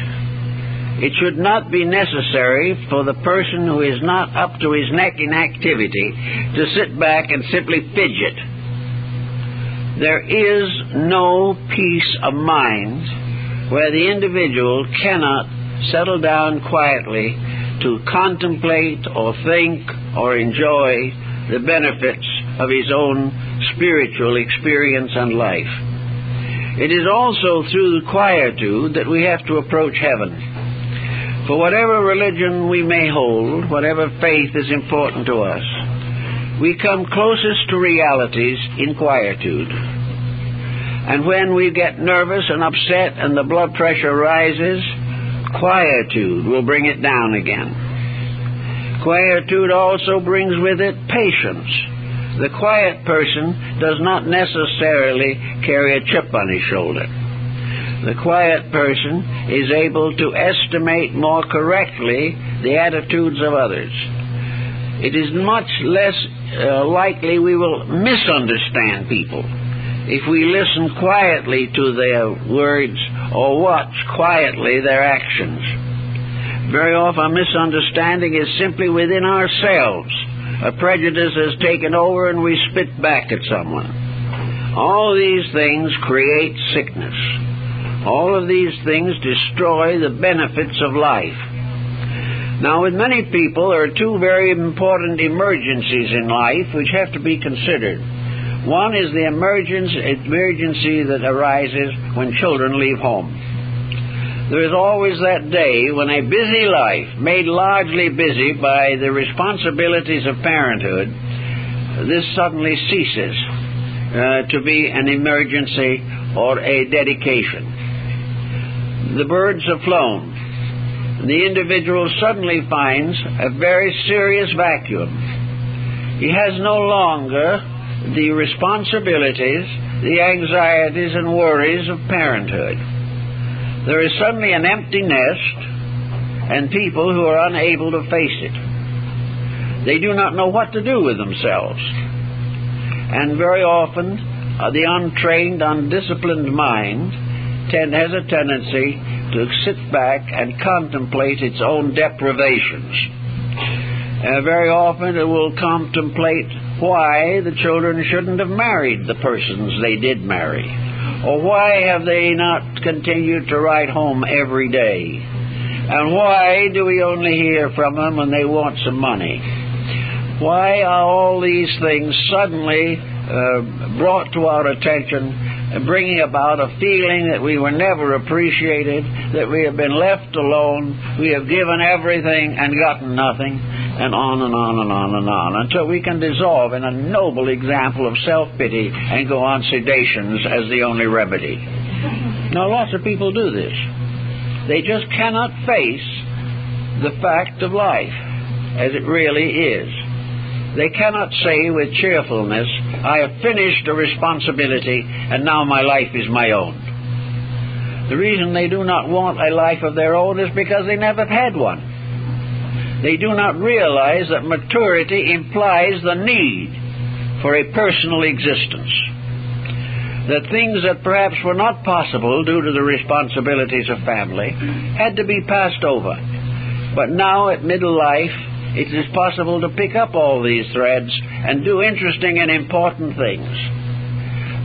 It should not be necessary for the person who is not up to his neck in activity to sit back and simply fidget. There is no peace of mind where the individual cannot settle down quietly to contemplate or think or enjoy the benefits of his own spiritual experience and life. It is also through quietude that we have to approach heaven. For whatever religion we may hold, whatever faith is important to us, we come closest to realities in quietude. And when we get nervous and upset and the blood pressure rises, quietude will bring it down again. Quietude also brings with it patience. The quiet person does not necessarily carry a chip on his shoulder. The quiet person is able to estimate more correctly the attitudes of others. It is much less likely we will misunderstand people if we listen quietly to their words or watch quietly their actions. Very often misunderstanding is simply within ourselves. A prejudice has taken over and we spit back at someone. All these things create sickness. All of these things destroy the benefits of life. Now, with many people, there are two very important emergencies in life which have to be considered. One is the emergency that arises when children leave home. There is always that day when a busy life, made largely busy by the responsibilities of parenthood, this suddenly ceases to be an emergency or a dedication. The birds have flown. The individual suddenly finds a very serious vacuum. He has no longer the responsibilities, the anxieties and worries of parenthood. There is suddenly an empty nest and people who are unable to face it. They do not know what to do with themselves. And very often the untrained, undisciplined mind has a tendency to sit back and contemplate its own deprivations. Very often it will contemplate why the children shouldn't have married the persons they did marry, or why have they not continued to write home every day, and why do we only hear from them when they want some money? Why are all these things suddenly brought to our attention, bringing about a feeling that we were never appreciated, that we have been left alone, we have given everything and gotten nothing, and on and on and on and on, until we can dissolve in a noble example of self-pity and go on sedations as the only remedy. Now, lots of people do this. They just cannot face the fact of life as it really is. They cannot say with cheerfulness, I have finished a responsibility and now my life is my own. The reason they do not want a life of their own is because they never had one. They do not realize that maturity implies the need for a personal existence. That things that perhaps were not possible due to the responsibilities of family had to be passed over. But now at middle life, it is possible to pick up all these threads and do interesting and important things.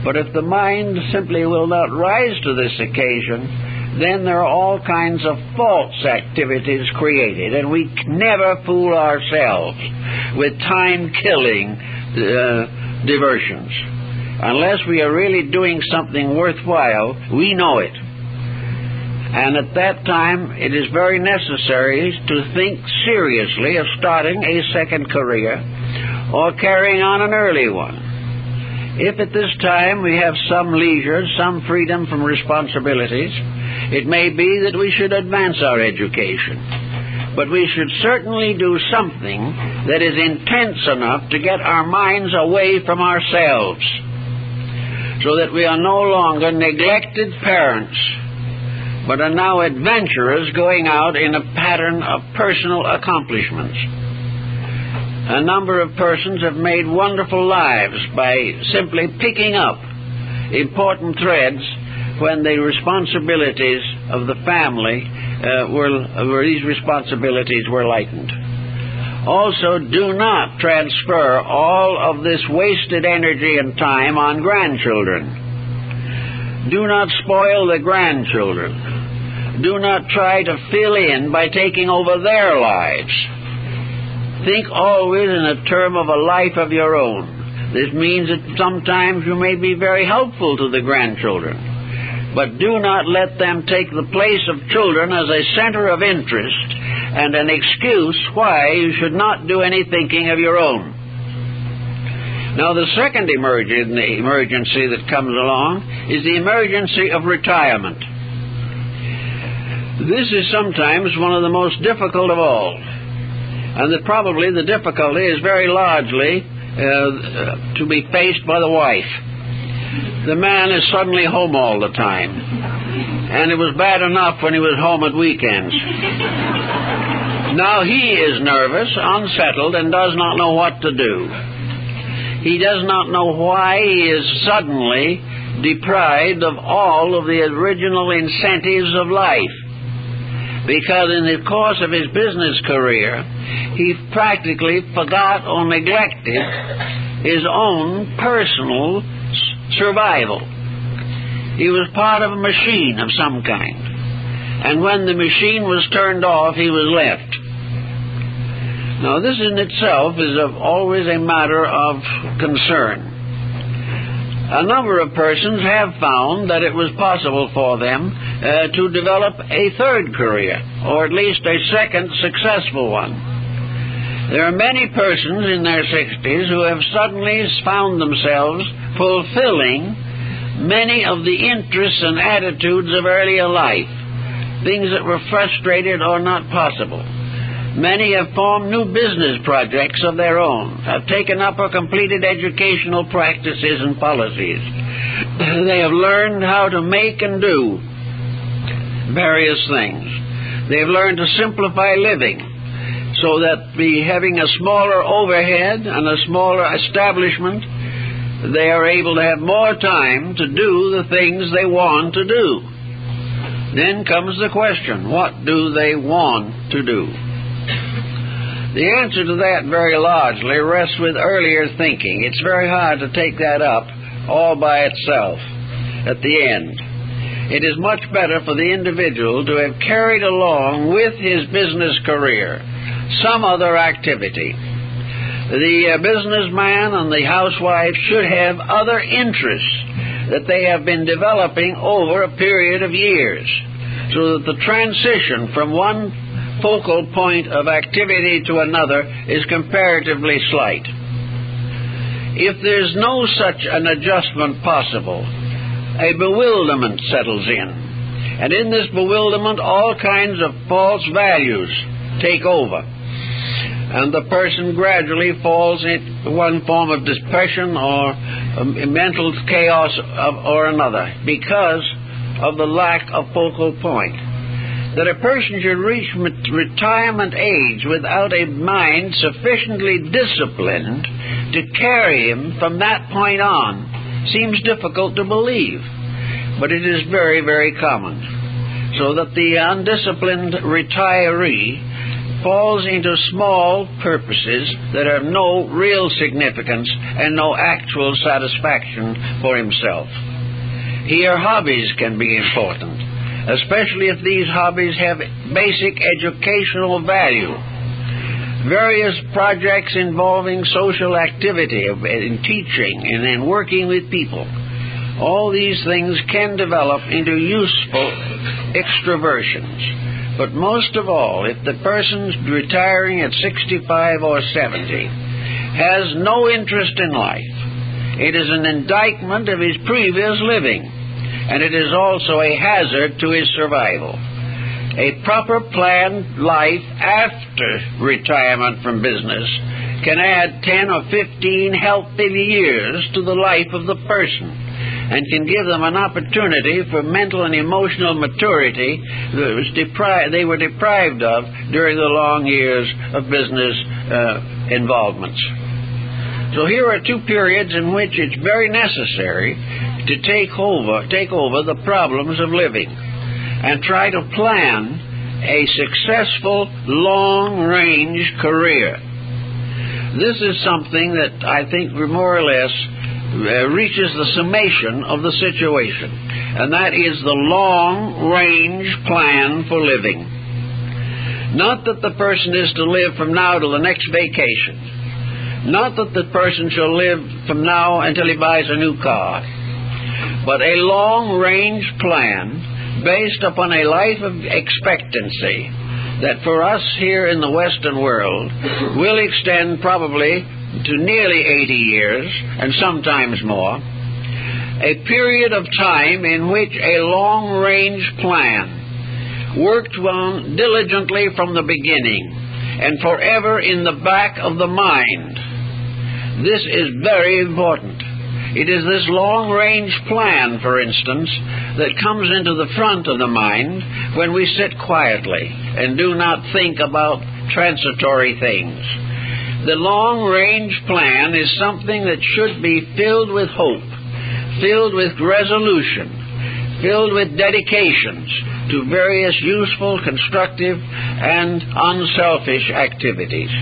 But if the mind simply will not rise to this occasion, then there are all kinds of false activities created, and we never fool ourselves with time-killing diversions. Unless we are really doing something worthwhile, we know it. And at that time, it is very necessary to think seriously of starting a second career or carrying on an early one. If at this time we have some leisure, some freedom from responsibilities, it may be that we should advance our education. But we should certainly do something that is intense enough to get our minds away from ourselves, so that we are no longer neglected parents, but are now adventurers going out in a pattern of personal accomplishments. A number of persons have made wonderful lives by simply picking up important threads when the responsibilities of the family these responsibilities were lightened. Also, do not transfer all of this wasted energy and time on grandchildren. Do not spoil the grandchildren. Do not try to fill in by taking over their lives. Think always in a term of a life of your own. This means that sometimes you may be very helpful to the grandchildren, but do not let them take the place of children as a center of interest and an excuse why you should not do any thinking of your own. Now, the second emergency that comes along is the emergency of retirement. This is sometimes one of the most difficult of all, and that probably the difficulty is very largely to be faced by the wife. The man is suddenly home all the time, and it was bad enough when he was home at weekends. Now he is nervous, unsettled, and does not know what to do. He does not know why he is suddenly deprived of all of the original incentives of life. Because in the course of his business career, he practically forgot or neglected his own personal survival. He was part of a machine of some kind. And when the machine was turned off, he was left. Now, this in itself is always a matter of concern. A number of persons have found that it was possible for them to develop a third career, or at least a second successful one. There are many persons in their 60s who have suddenly found themselves fulfilling many of the interests and attitudes of earlier life, things that were frustrated or not possible. Many have formed new business projects of their own, have taken up or completed educational practices and policies. They have learned how to make and do various things. They have learned to simplify living so that having a smaller overhead and a smaller establishment, they are able to have more time to do the things they want to do. Then comes the question, what do they want to do? The answer to that very largely rests with earlier thinking. It's very hard to take that up all by itself at the end. It is much better for the individual to have carried along with his business career some other activity. The businessman and the housewife should have other interests that they have been developing over a period of years, so that the transition from one focal point of activity to another is comparatively slight. If there's no such an adjustment possible, a bewilderment settles in. And in this bewilderment, all kinds of false values take over. And the person gradually falls into one form of depression or mental chaos or another because of the lack of focal point. That a person should reach retirement age without a mind sufficiently disciplined to carry him from that point on seems difficult to believe, but it is very, very common. So that the undisciplined retiree falls into small purposes that have no real significance and no actual satisfaction for himself. Here, hobbies can be important, especially if these hobbies have basic educational value. Various projects involving social activity, in teaching and in working with people, all these things can develop into useful extroversions. But most of all, if the person's retiring at 65 or 70 has no interest in life, it is an indictment of his previous living, and it is also a hazard to his survival. A proper planned life after retirement from business can add 10 or 15 healthy years to the life of the person, and can give them an opportunity for mental and emotional maturity that they were deprived of during the long years of business involvements. So here are two periods in which it's very necessary to take over the problems of living and try to plan a successful long-range career. This is something that I think more or less reaches the summation of the situation, and that is the long-range plan for living. Not that the person is to live from now to the next vacation. Not that the person shall live from now until he buys a new car. But a long-range plan based upon a life of expectancy that for us here in the Western world will extend probably to nearly 80 years, and sometimes more, a period of time in which a long-range plan worked on diligently from the beginning and forever in the back of the mind. This is very important. It is this long-range plan, for instance, that comes into the front of the mind when we sit quietly and do not think about transitory things. The long-range plan is something that should be filled with hope, filled with resolution, filled with dedications to various useful, constructive, and unselfish activities.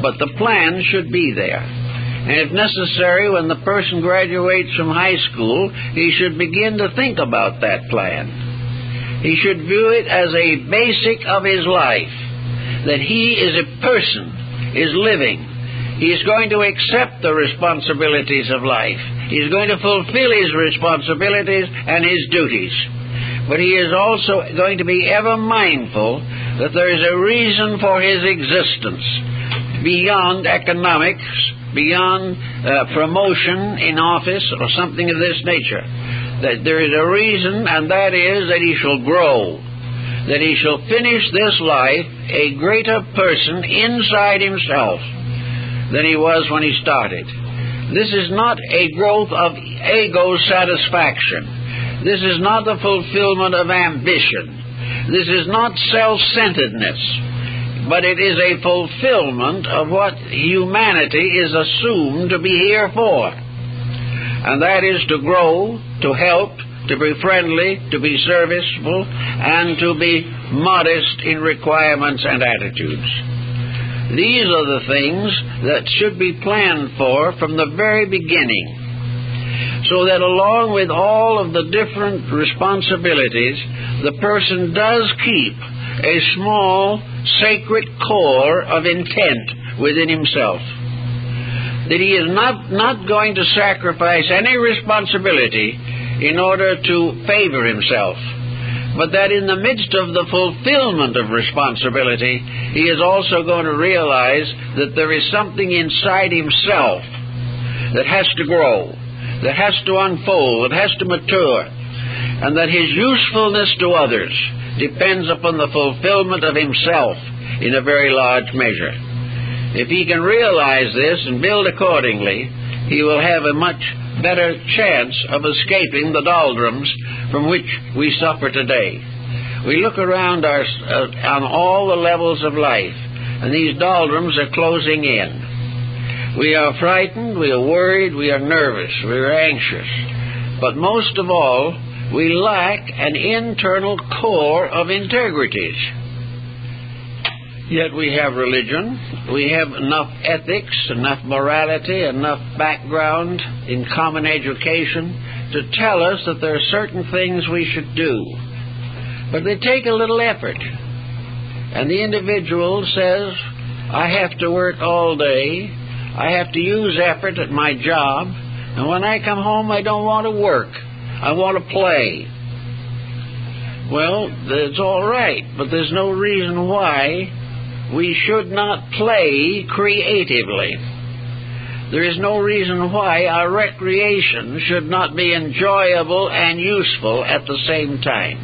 But the plan should be there. And if necessary, when the person graduates from high school, he should begin to think about that plan. He should view it as a basic of his life, that he is a person, is living. He is going to accept the responsibilities of life. He is going to fulfill his responsibilities and his duties. But he is also going to be ever mindful that there is a reason for his existence beyond economics, beyond promotion in office or something of this nature. That there is a reason, and that is that he shall grow, that he shall finish this life a greater person inside himself than he was when he started. This is not a growth of ego satisfaction. This is not the fulfillment of ambition. This is not self-centeredness, but it is a fulfillment of what humanity is assumed to be here for. And that is to grow, to help, to be friendly, to be serviceable, and to be modest in requirements and attitudes. These are the things that should be planned for from the very beginning, so that along with all of the different responsibilities, the person does keep a small, sacred core of intent within himself. That he is not going to sacrifice any responsibility in order to favor himself, but that in the midst of the fulfillment of responsibility, he is also going to realize that there is something inside himself that has to grow, that has to unfold, that has to mature, and that his usefulness to others depends upon the fulfillment of himself in a very large measure. If he can realize this and build accordingly, he will have a much better chance of escaping the doldrums from which we suffer today. We look around on all the levels of life, and these doldrums are closing in. We are frightened, we are worried, we are nervous, we are anxious. But most of all, we lack an internal core of integrities. Yet we have religion, we have enough ethics, enough morality, enough background in common education to tell us that there are certain things we should do. But they take a little effort. And the individual says, I have to work all day, I have to use effort at my job, and when I come home I don't want to work, I want to play. Well, it's all right, but there's no reason why we should not play creatively. There is no reason why our recreation should not be enjoyable and useful at the same time.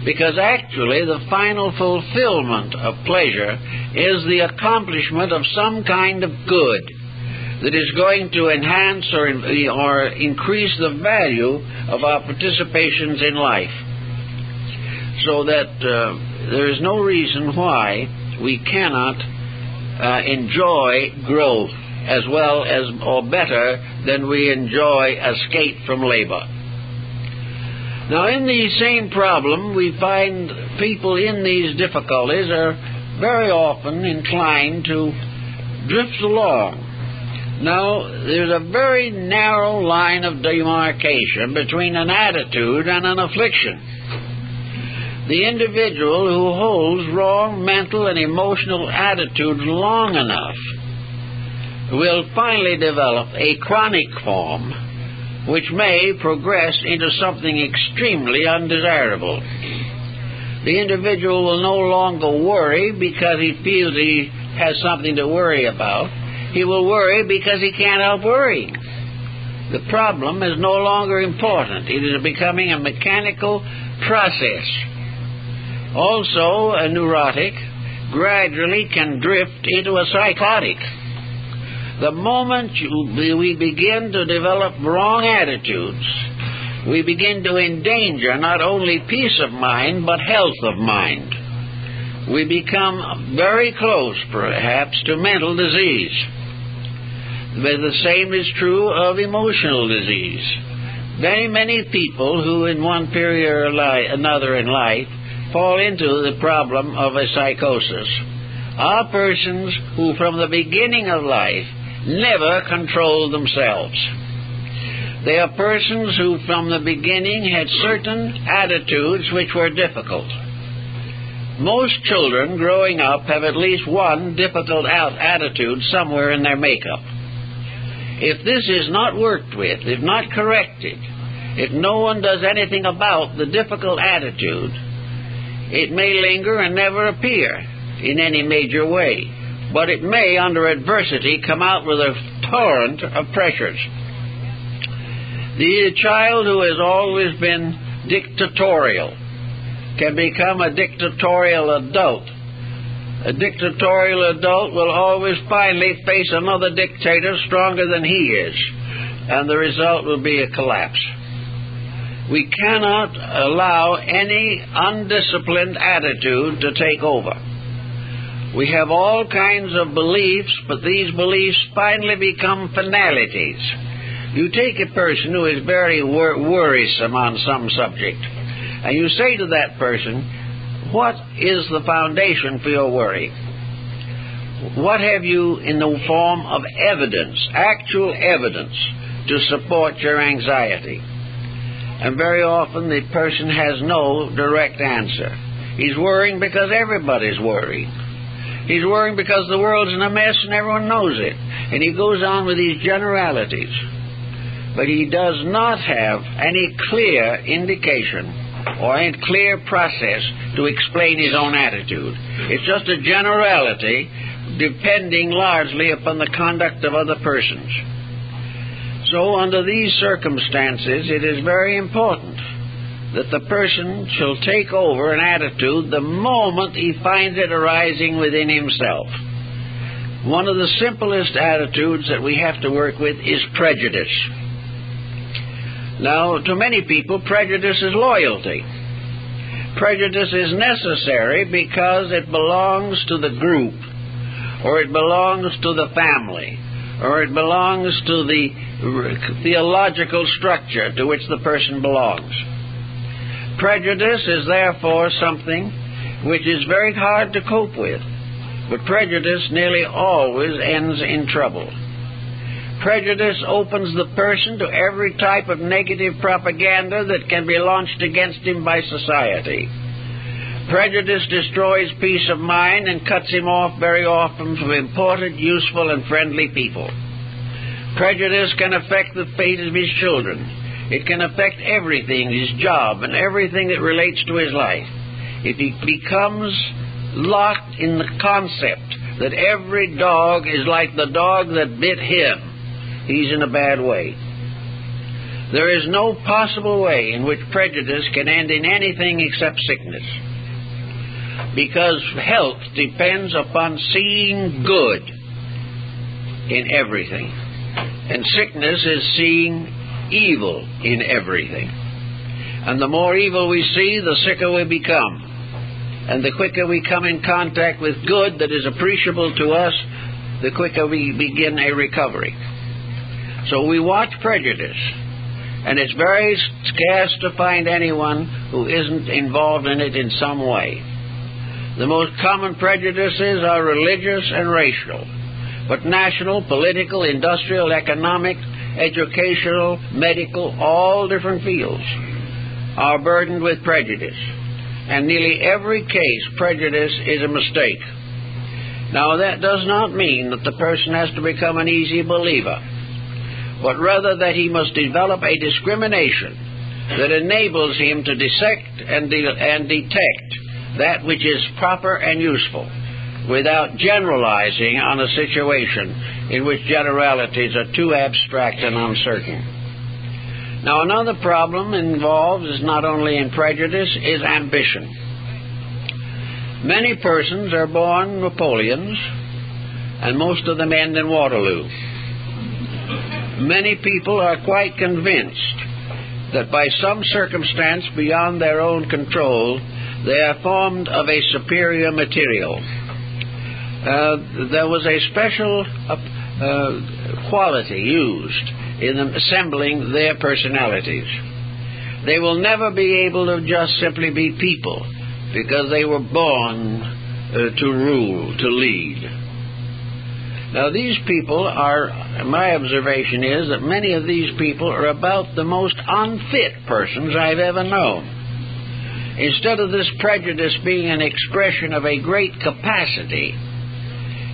Because actually the final fulfillment of pleasure is the accomplishment of some kind of good that is going to enhance or increase the value of our participations in life. So that there is no reason why we cannot enjoy growth as well as or better than we enjoy escape from labor. Now, in the same problem, we find people in these difficulties are very often inclined to drift along. Now, there's a very narrow line of demarcation between an attitude and an affliction. The individual who holds wrong mental and emotional attitudes long enough will finally develop a chronic form which may progress into something extremely undesirable. The individual will no longer worry because he feels he has something to worry about. He will worry because he can't help worrying. The problem is no longer important. It is becoming a mechanical process. Also, a neurotic gradually can drift into a psychotic. The moment we begin to develop wrong attitudes, we begin to endanger not only peace of mind, but health of mind. We become very close, perhaps, to mental disease. But the same is true of emotional disease. Very many people who in one period or another in life fall into the problem of a psychosis are persons who from the beginning of life never controlled themselves. They are persons who from the beginning had certain attitudes which were difficult. Most children growing up have at least one difficult attitude somewhere in their makeup. If this is not worked with, if not corrected, if no one does anything about the difficult attitude, it may linger and never appear in any major way, but it may, under adversity, come out with a torrent of pressures. The child who has always been dictatorial can become a dictatorial adult. A dictatorial adult will always finally face another dictator stronger than he is, and the result will be a collapse. We cannot allow any undisciplined attitude to take over. We have all kinds of beliefs, but these beliefs finally become finalities. You take a person who is very worrisome on some subject, and you say to that person, what is the foundation for your worry? What have you in the form of evidence, actual evidence, to support your anxiety? And very often the person has no direct answer. He's worrying because everybody's worried. He's worrying because the world's in a mess and everyone knows it. And he goes on with these generalities. But he does not have any clear indication or any clear process to explain his own attitude. It's just a generality depending largely upon the conduct of other persons. So under these circumstances, it is very important that the person shall take over an attitude the moment he finds it arising within himself. One of the simplest attitudes that we have to work with is prejudice. Now, to many people, prejudice is loyalty. Prejudice is necessary because it belongs to the group, or it belongs to the family, or it belongs to the theological structure to which the person belongs. Prejudice is therefore something which is very hard to cope with, but prejudice nearly always ends in trouble. Prejudice opens the person to every type of negative propaganda that can be launched against him by society. Prejudice destroys peace of mind and cuts him off very often from important, useful, and friendly people. Prejudice can affect the fate of his children. It can affect everything, his job, and everything that relates to his life. If he becomes locked in the concept that every dog is like the dog that bit him, he's in a bad way. There is no possible way in which prejudice can end in anything except sickness, because health depends upon seeing good in everything, and sickness is seeing evil in everything. And the more evil we see, the sicker we become. And the quicker we come in contact with good that is appreciable to us, the quicker we begin a recovery. So we watch prejudice, and it's very scarce to find anyone who isn't involved in it in some way. The most common prejudices are religious and racial. but national, political, industrial, economic, educational, medical, all different fields are burdened with prejudice. And nearly every case, prejudice is a mistake. Now, that does not mean that the person has to become an easy believer, but rather that he must develop a discrimination that enables him to dissect and detect that which is proper and useful, without generalizing on a situation in which generalities are too abstract and uncertain. Now, another problem involved is not only in prejudice, is ambition. Many persons are born Napoleons, and most of them end in Waterloo. Many people are quite convinced that by some circumstance beyond their own control, they are formed of a superior material. There was a special quality used in assembling their personalities. They will never be able to just simply be people, because they were born to rule, to lead. Now, these people are, my observation is that many of these people are about the most unfit persons I've ever known. Instead of this prejudice being an expression of a great capacity,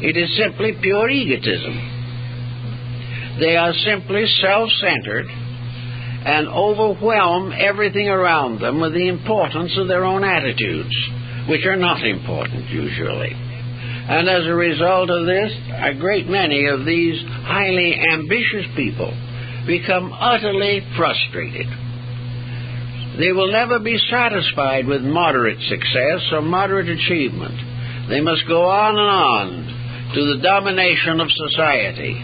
it is simply pure egotism. They are simply self-centered and overwhelm everything around them with the importance of their own attitudes, which are not important usually. And as a result of this, a great many of these highly ambitious people become utterly frustrated. They will never be satisfied with moderate success or moderate achievement. They must go on and on to the domination of society.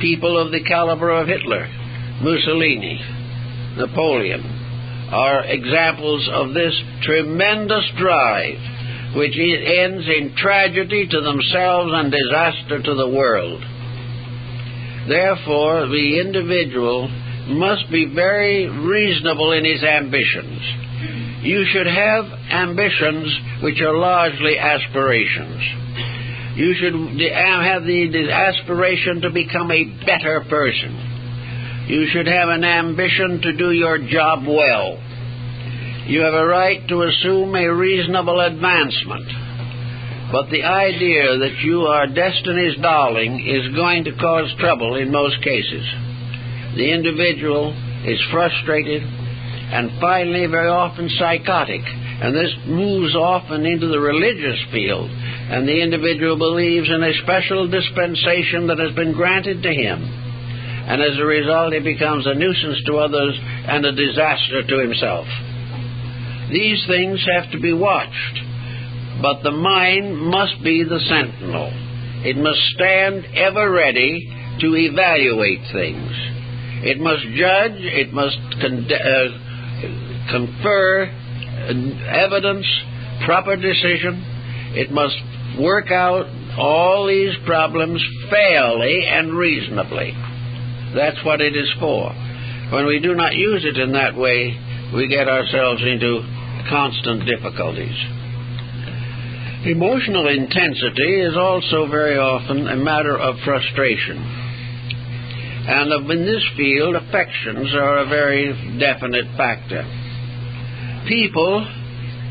People of the caliber of Hitler, Mussolini, Napoleon are examples of this tremendous drive, which ends in tragedy to themselves and disaster to the world. Therefore, the individual must be very reasonable in his ambitions. You should have ambitions which are largely aspirations. You should have the aspiration to become a better person. You should have an ambition to do your job well. You have a right to assume a reasonable advancement. But the idea that you are destiny's darling is going to cause trouble in most cases. The individual is frustrated and finally very often psychotic. And this moves often into the religious field, and the individual believes in a special dispensation that has been granted to him. And as a result, he becomes a nuisance to others and a disaster to himself. These things have to be watched, but the mind must be the sentinel. It must stand ever ready to evaluate things. It must judge, it must confer evidence, proper decision. It must work out all these problems fairly and reasonably. That's what it is for. When we do not use it in that way, we get ourselves into constant difficulties. Emotional intensity is also very often a matter of frustration. And in this field, affections are a very definite factor. People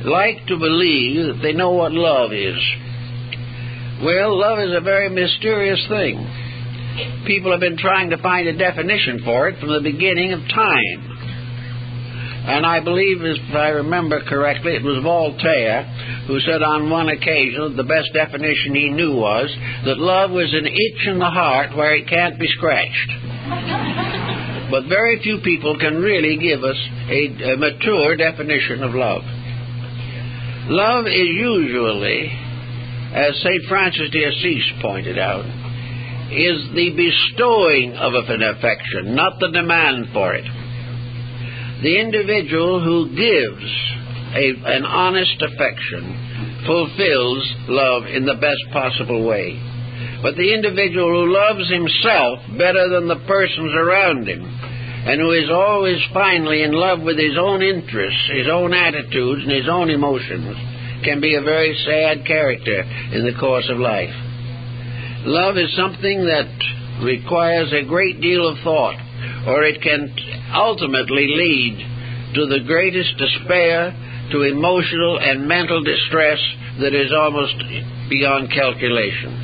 like to believe that they know what love is. Well, love is a very mysterious thing. People have been trying to find a definition for it from the beginning of time. And I believe, if I remember correctly, it was Voltaire who said on one occasion that the best definition he knew was that love was an itch in the heart where it can't be scratched. But very few people can really give us a mature definition of love. Love is usually, as St. Francis de Assisi pointed out, is the bestowing of an affection, not the demand for it. The individual who gives an honest affection fulfills love in the best possible way. But the individual who loves himself better than the persons around him, and who is always finally in love with his own interests, his own attitudes, and his own emotions, can be a very sad character in the course of life. Love is something that requires a great deal of thought, or it can ultimately lead to the greatest despair, to emotional and mental distress that is almost beyond calculation.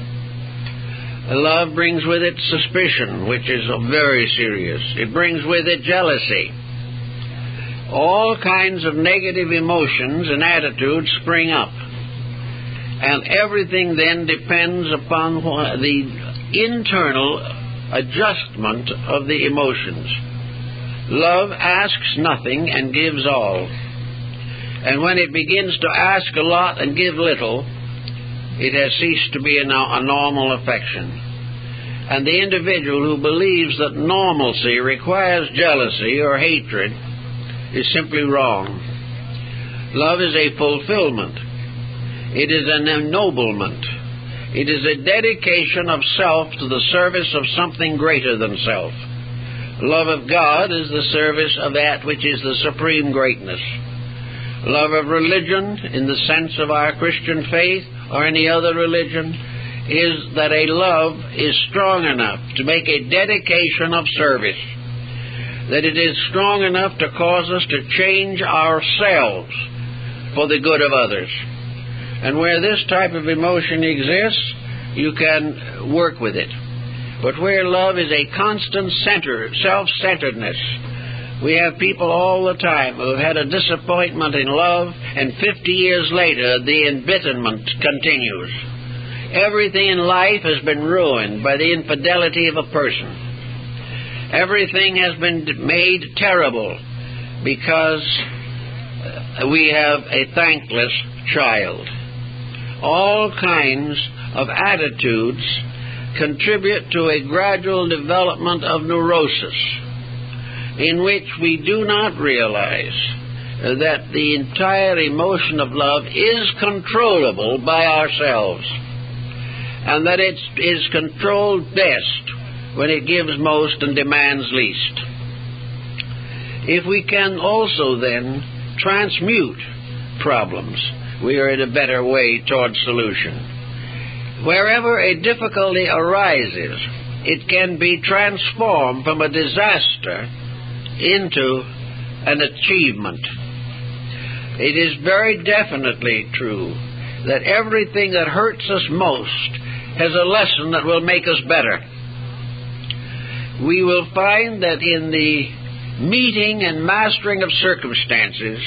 Love brings with it suspicion, which is very serious. It brings with it jealousy. All kinds of negative emotions and attitudes spring up. And everything then depends upon the internal adjustment of the emotions. Love asks nothing and gives all. And when it begins to ask a lot and give little, it has ceased to be a normal affection. And the individual who believes that normalcy requires jealousy or hatred is simply wrong. Love is a fulfillment. It is an ennoblement. It is a dedication of self to the service of something greater than self. Love of God is the service of that which is the supreme greatness. Love of religion, in the sense of our Christian faith or any other religion, is that a love is strong enough to make a dedication of service, that it is strong enough to cause us to change ourselves for the good of others. And where this type of emotion exists, you can work with it. But where love is a constant self-centeredness, we have people all the time who have had a disappointment in love, and 50 years later the embitterment continues. Everything in life has been ruined by the infidelity of a person. Everything has been made terrible because we have a thankless child. All kinds of attitudes contribute to a gradual development of neurosis, in which we do not realize that the entire emotion of love is controllable by ourselves, and that it is controlled best when it gives most and demands least. If we can also then transmute problems, we are in a better way toward solution. Wherever a difficulty arises, it can be transformed from a disaster into an achievement. It is very definitely true that everything that hurts us most has a lesson that will make us better. We will find that in the meeting and mastering of circumstances,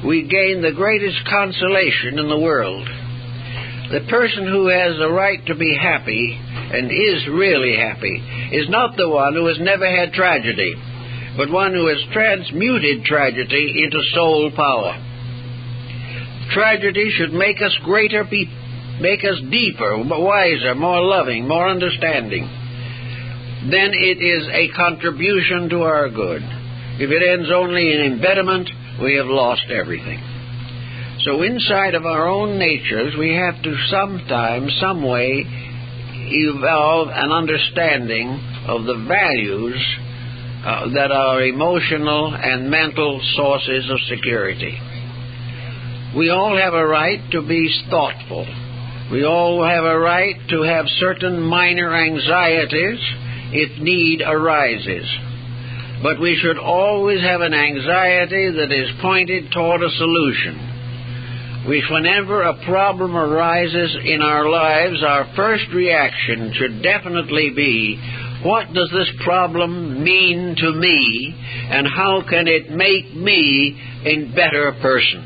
we gain the greatest consolation in the world. The person who has the right to be happy and is really happy is not the one who has never had tragedy, but one who has transmuted tragedy into soul power. Tragedy should make us greater, make us deeper, wiser, more loving, more understanding. Then it is a contribution to our good. If it ends only in embitterment, we have lost everything. So inside of our own natures, we have to sometimes, some way, evolve an understanding of the values that are emotional and mental sources of security. We all have a right to be thoughtful. We all have a right to have certain minor anxieties if need arises. But we should always have an anxiety that is pointed toward a solution. Whenever a problem arises in our lives, our first reaction should definitely be, what does this problem mean to me, and how can it make me a better person?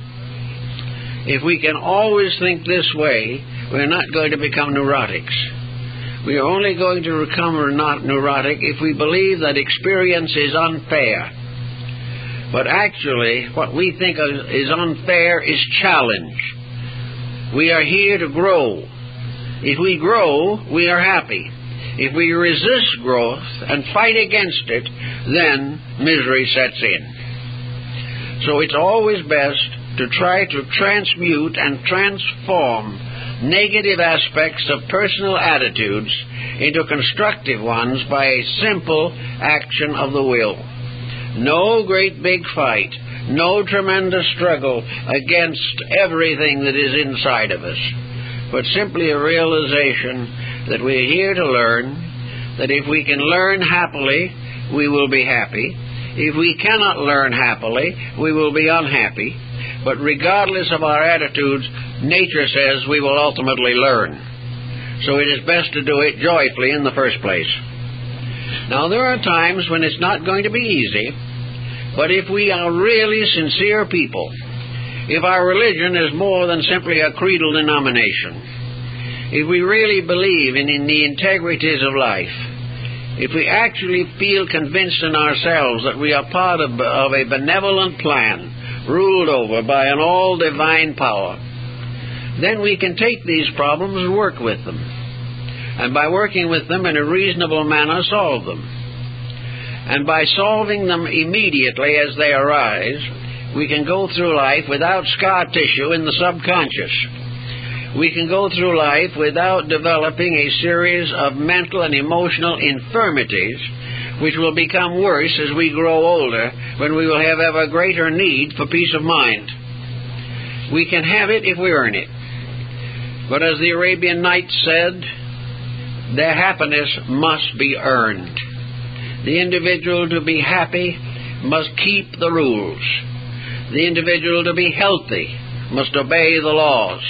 If we can always think this way, we're not going to become neurotics. We are only going to become neurotic if we believe that experience is unfair. But actually, what we think is unfair is challenge. We are here to grow. If we grow, we are happy. If we resist growth and fight against it, then misery sets in. So it's always best to try to transmute and transform negative aspects of personal attitudes into constructive ones by a simple action of the will. No great big fight, no tremendous struggle against everything that is inside of us, but simply a realization that we're here to learn, that if we can learn happily, we will be happy. If we cannot learn happily, we will be unhappy. But regardless of our attitudes, nature says we will ultimately learn. So it is best to do it joyfully in the first place. Now, there are times when it's not going to be easy, but if we are really sincere people, if our religion is more than simply a creedal denomination, if we really believe in the integrities of life, if we actually feel convinced in ourselves that we are part of a benevolent plan ruled over by an all-divine power, then we can take these problems and work with them. And by working with them in a reasonable manner, solve them. And by solving them immediately as they arise, we can go through life without scar tissue in the subconscious. We can go through life without developing a series of mental and emotional infirmities which will become worse as we grow older, when we will have ever greater need for peace of mind. We can have it if we earn it. But as the Arabian Nights said, their happiness must be earned. The individual to be happy must keep the rules. The individual to be healthy must obey the laws.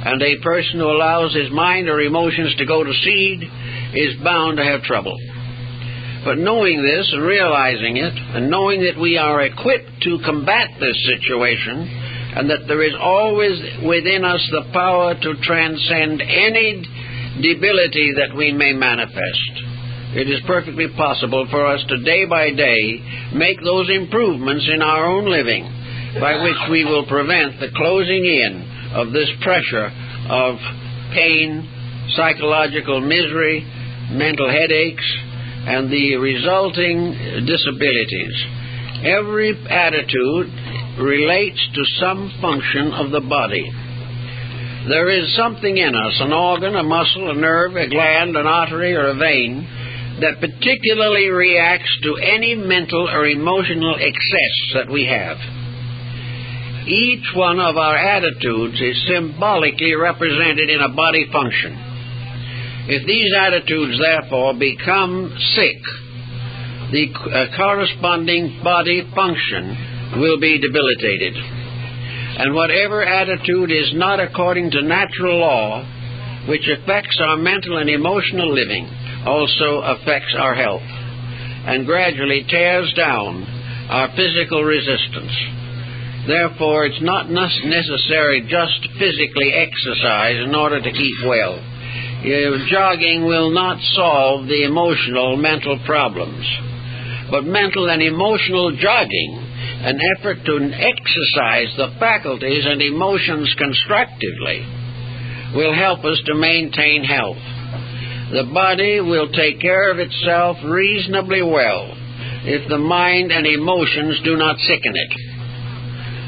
And a person who allows his mind or emotions to go to seed is bound to have trouble. But knowing this and realizing it, and knowing that we are equipped to combat this situation, and that there is always within us the power to transcend any debility that we may manifest, it is perfectly possible for us to day by day make those improvements in our own living by which we will prevent the closing in of this pressure of pain, psychological misery, mental headaches, and the resulting disabilities. Every attitude relates to some function of the body. There is something in us, an organ, a muscle, a nerve, a gland, an artery, or a vein, that particularly reacts to any mental or emotional excess that we have. Each one of our attitudes is symbolically represented in a body function. If these attitudes, therefore, become sick, the corresponding body function will be debilitated. And whatever attitude is not according to natural law, which affects our mental and emotional living, also affects our health, and gradually tears down our physical resistance. Therefore, it's not necessary just to physically exercise in order to keep well. Jogging will not solve the emotional, mental problems. But mental and emotional jogging, an effort to exercise the faculties and emotions constructively, will help us to maintain health. The body will take care of itself reasonably well if the mind and emotions do not sicken it.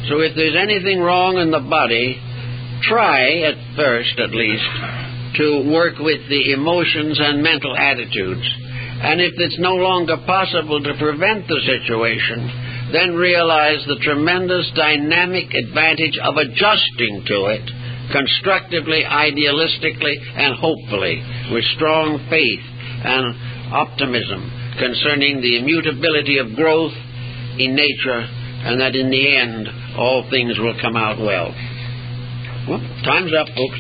So if there's anything wrong in the body, try, at first at least, to work with the emotions and mental attitudes. And if it's no longer possible to prevent the situation, then realize the tremendous dynamic advantage of adjusting to it constructively, idealistically, and hopefully, with strong faith and optimism concerning the immutability of growth in nature, and that in the end all things will come out well. Well, time's up, folks.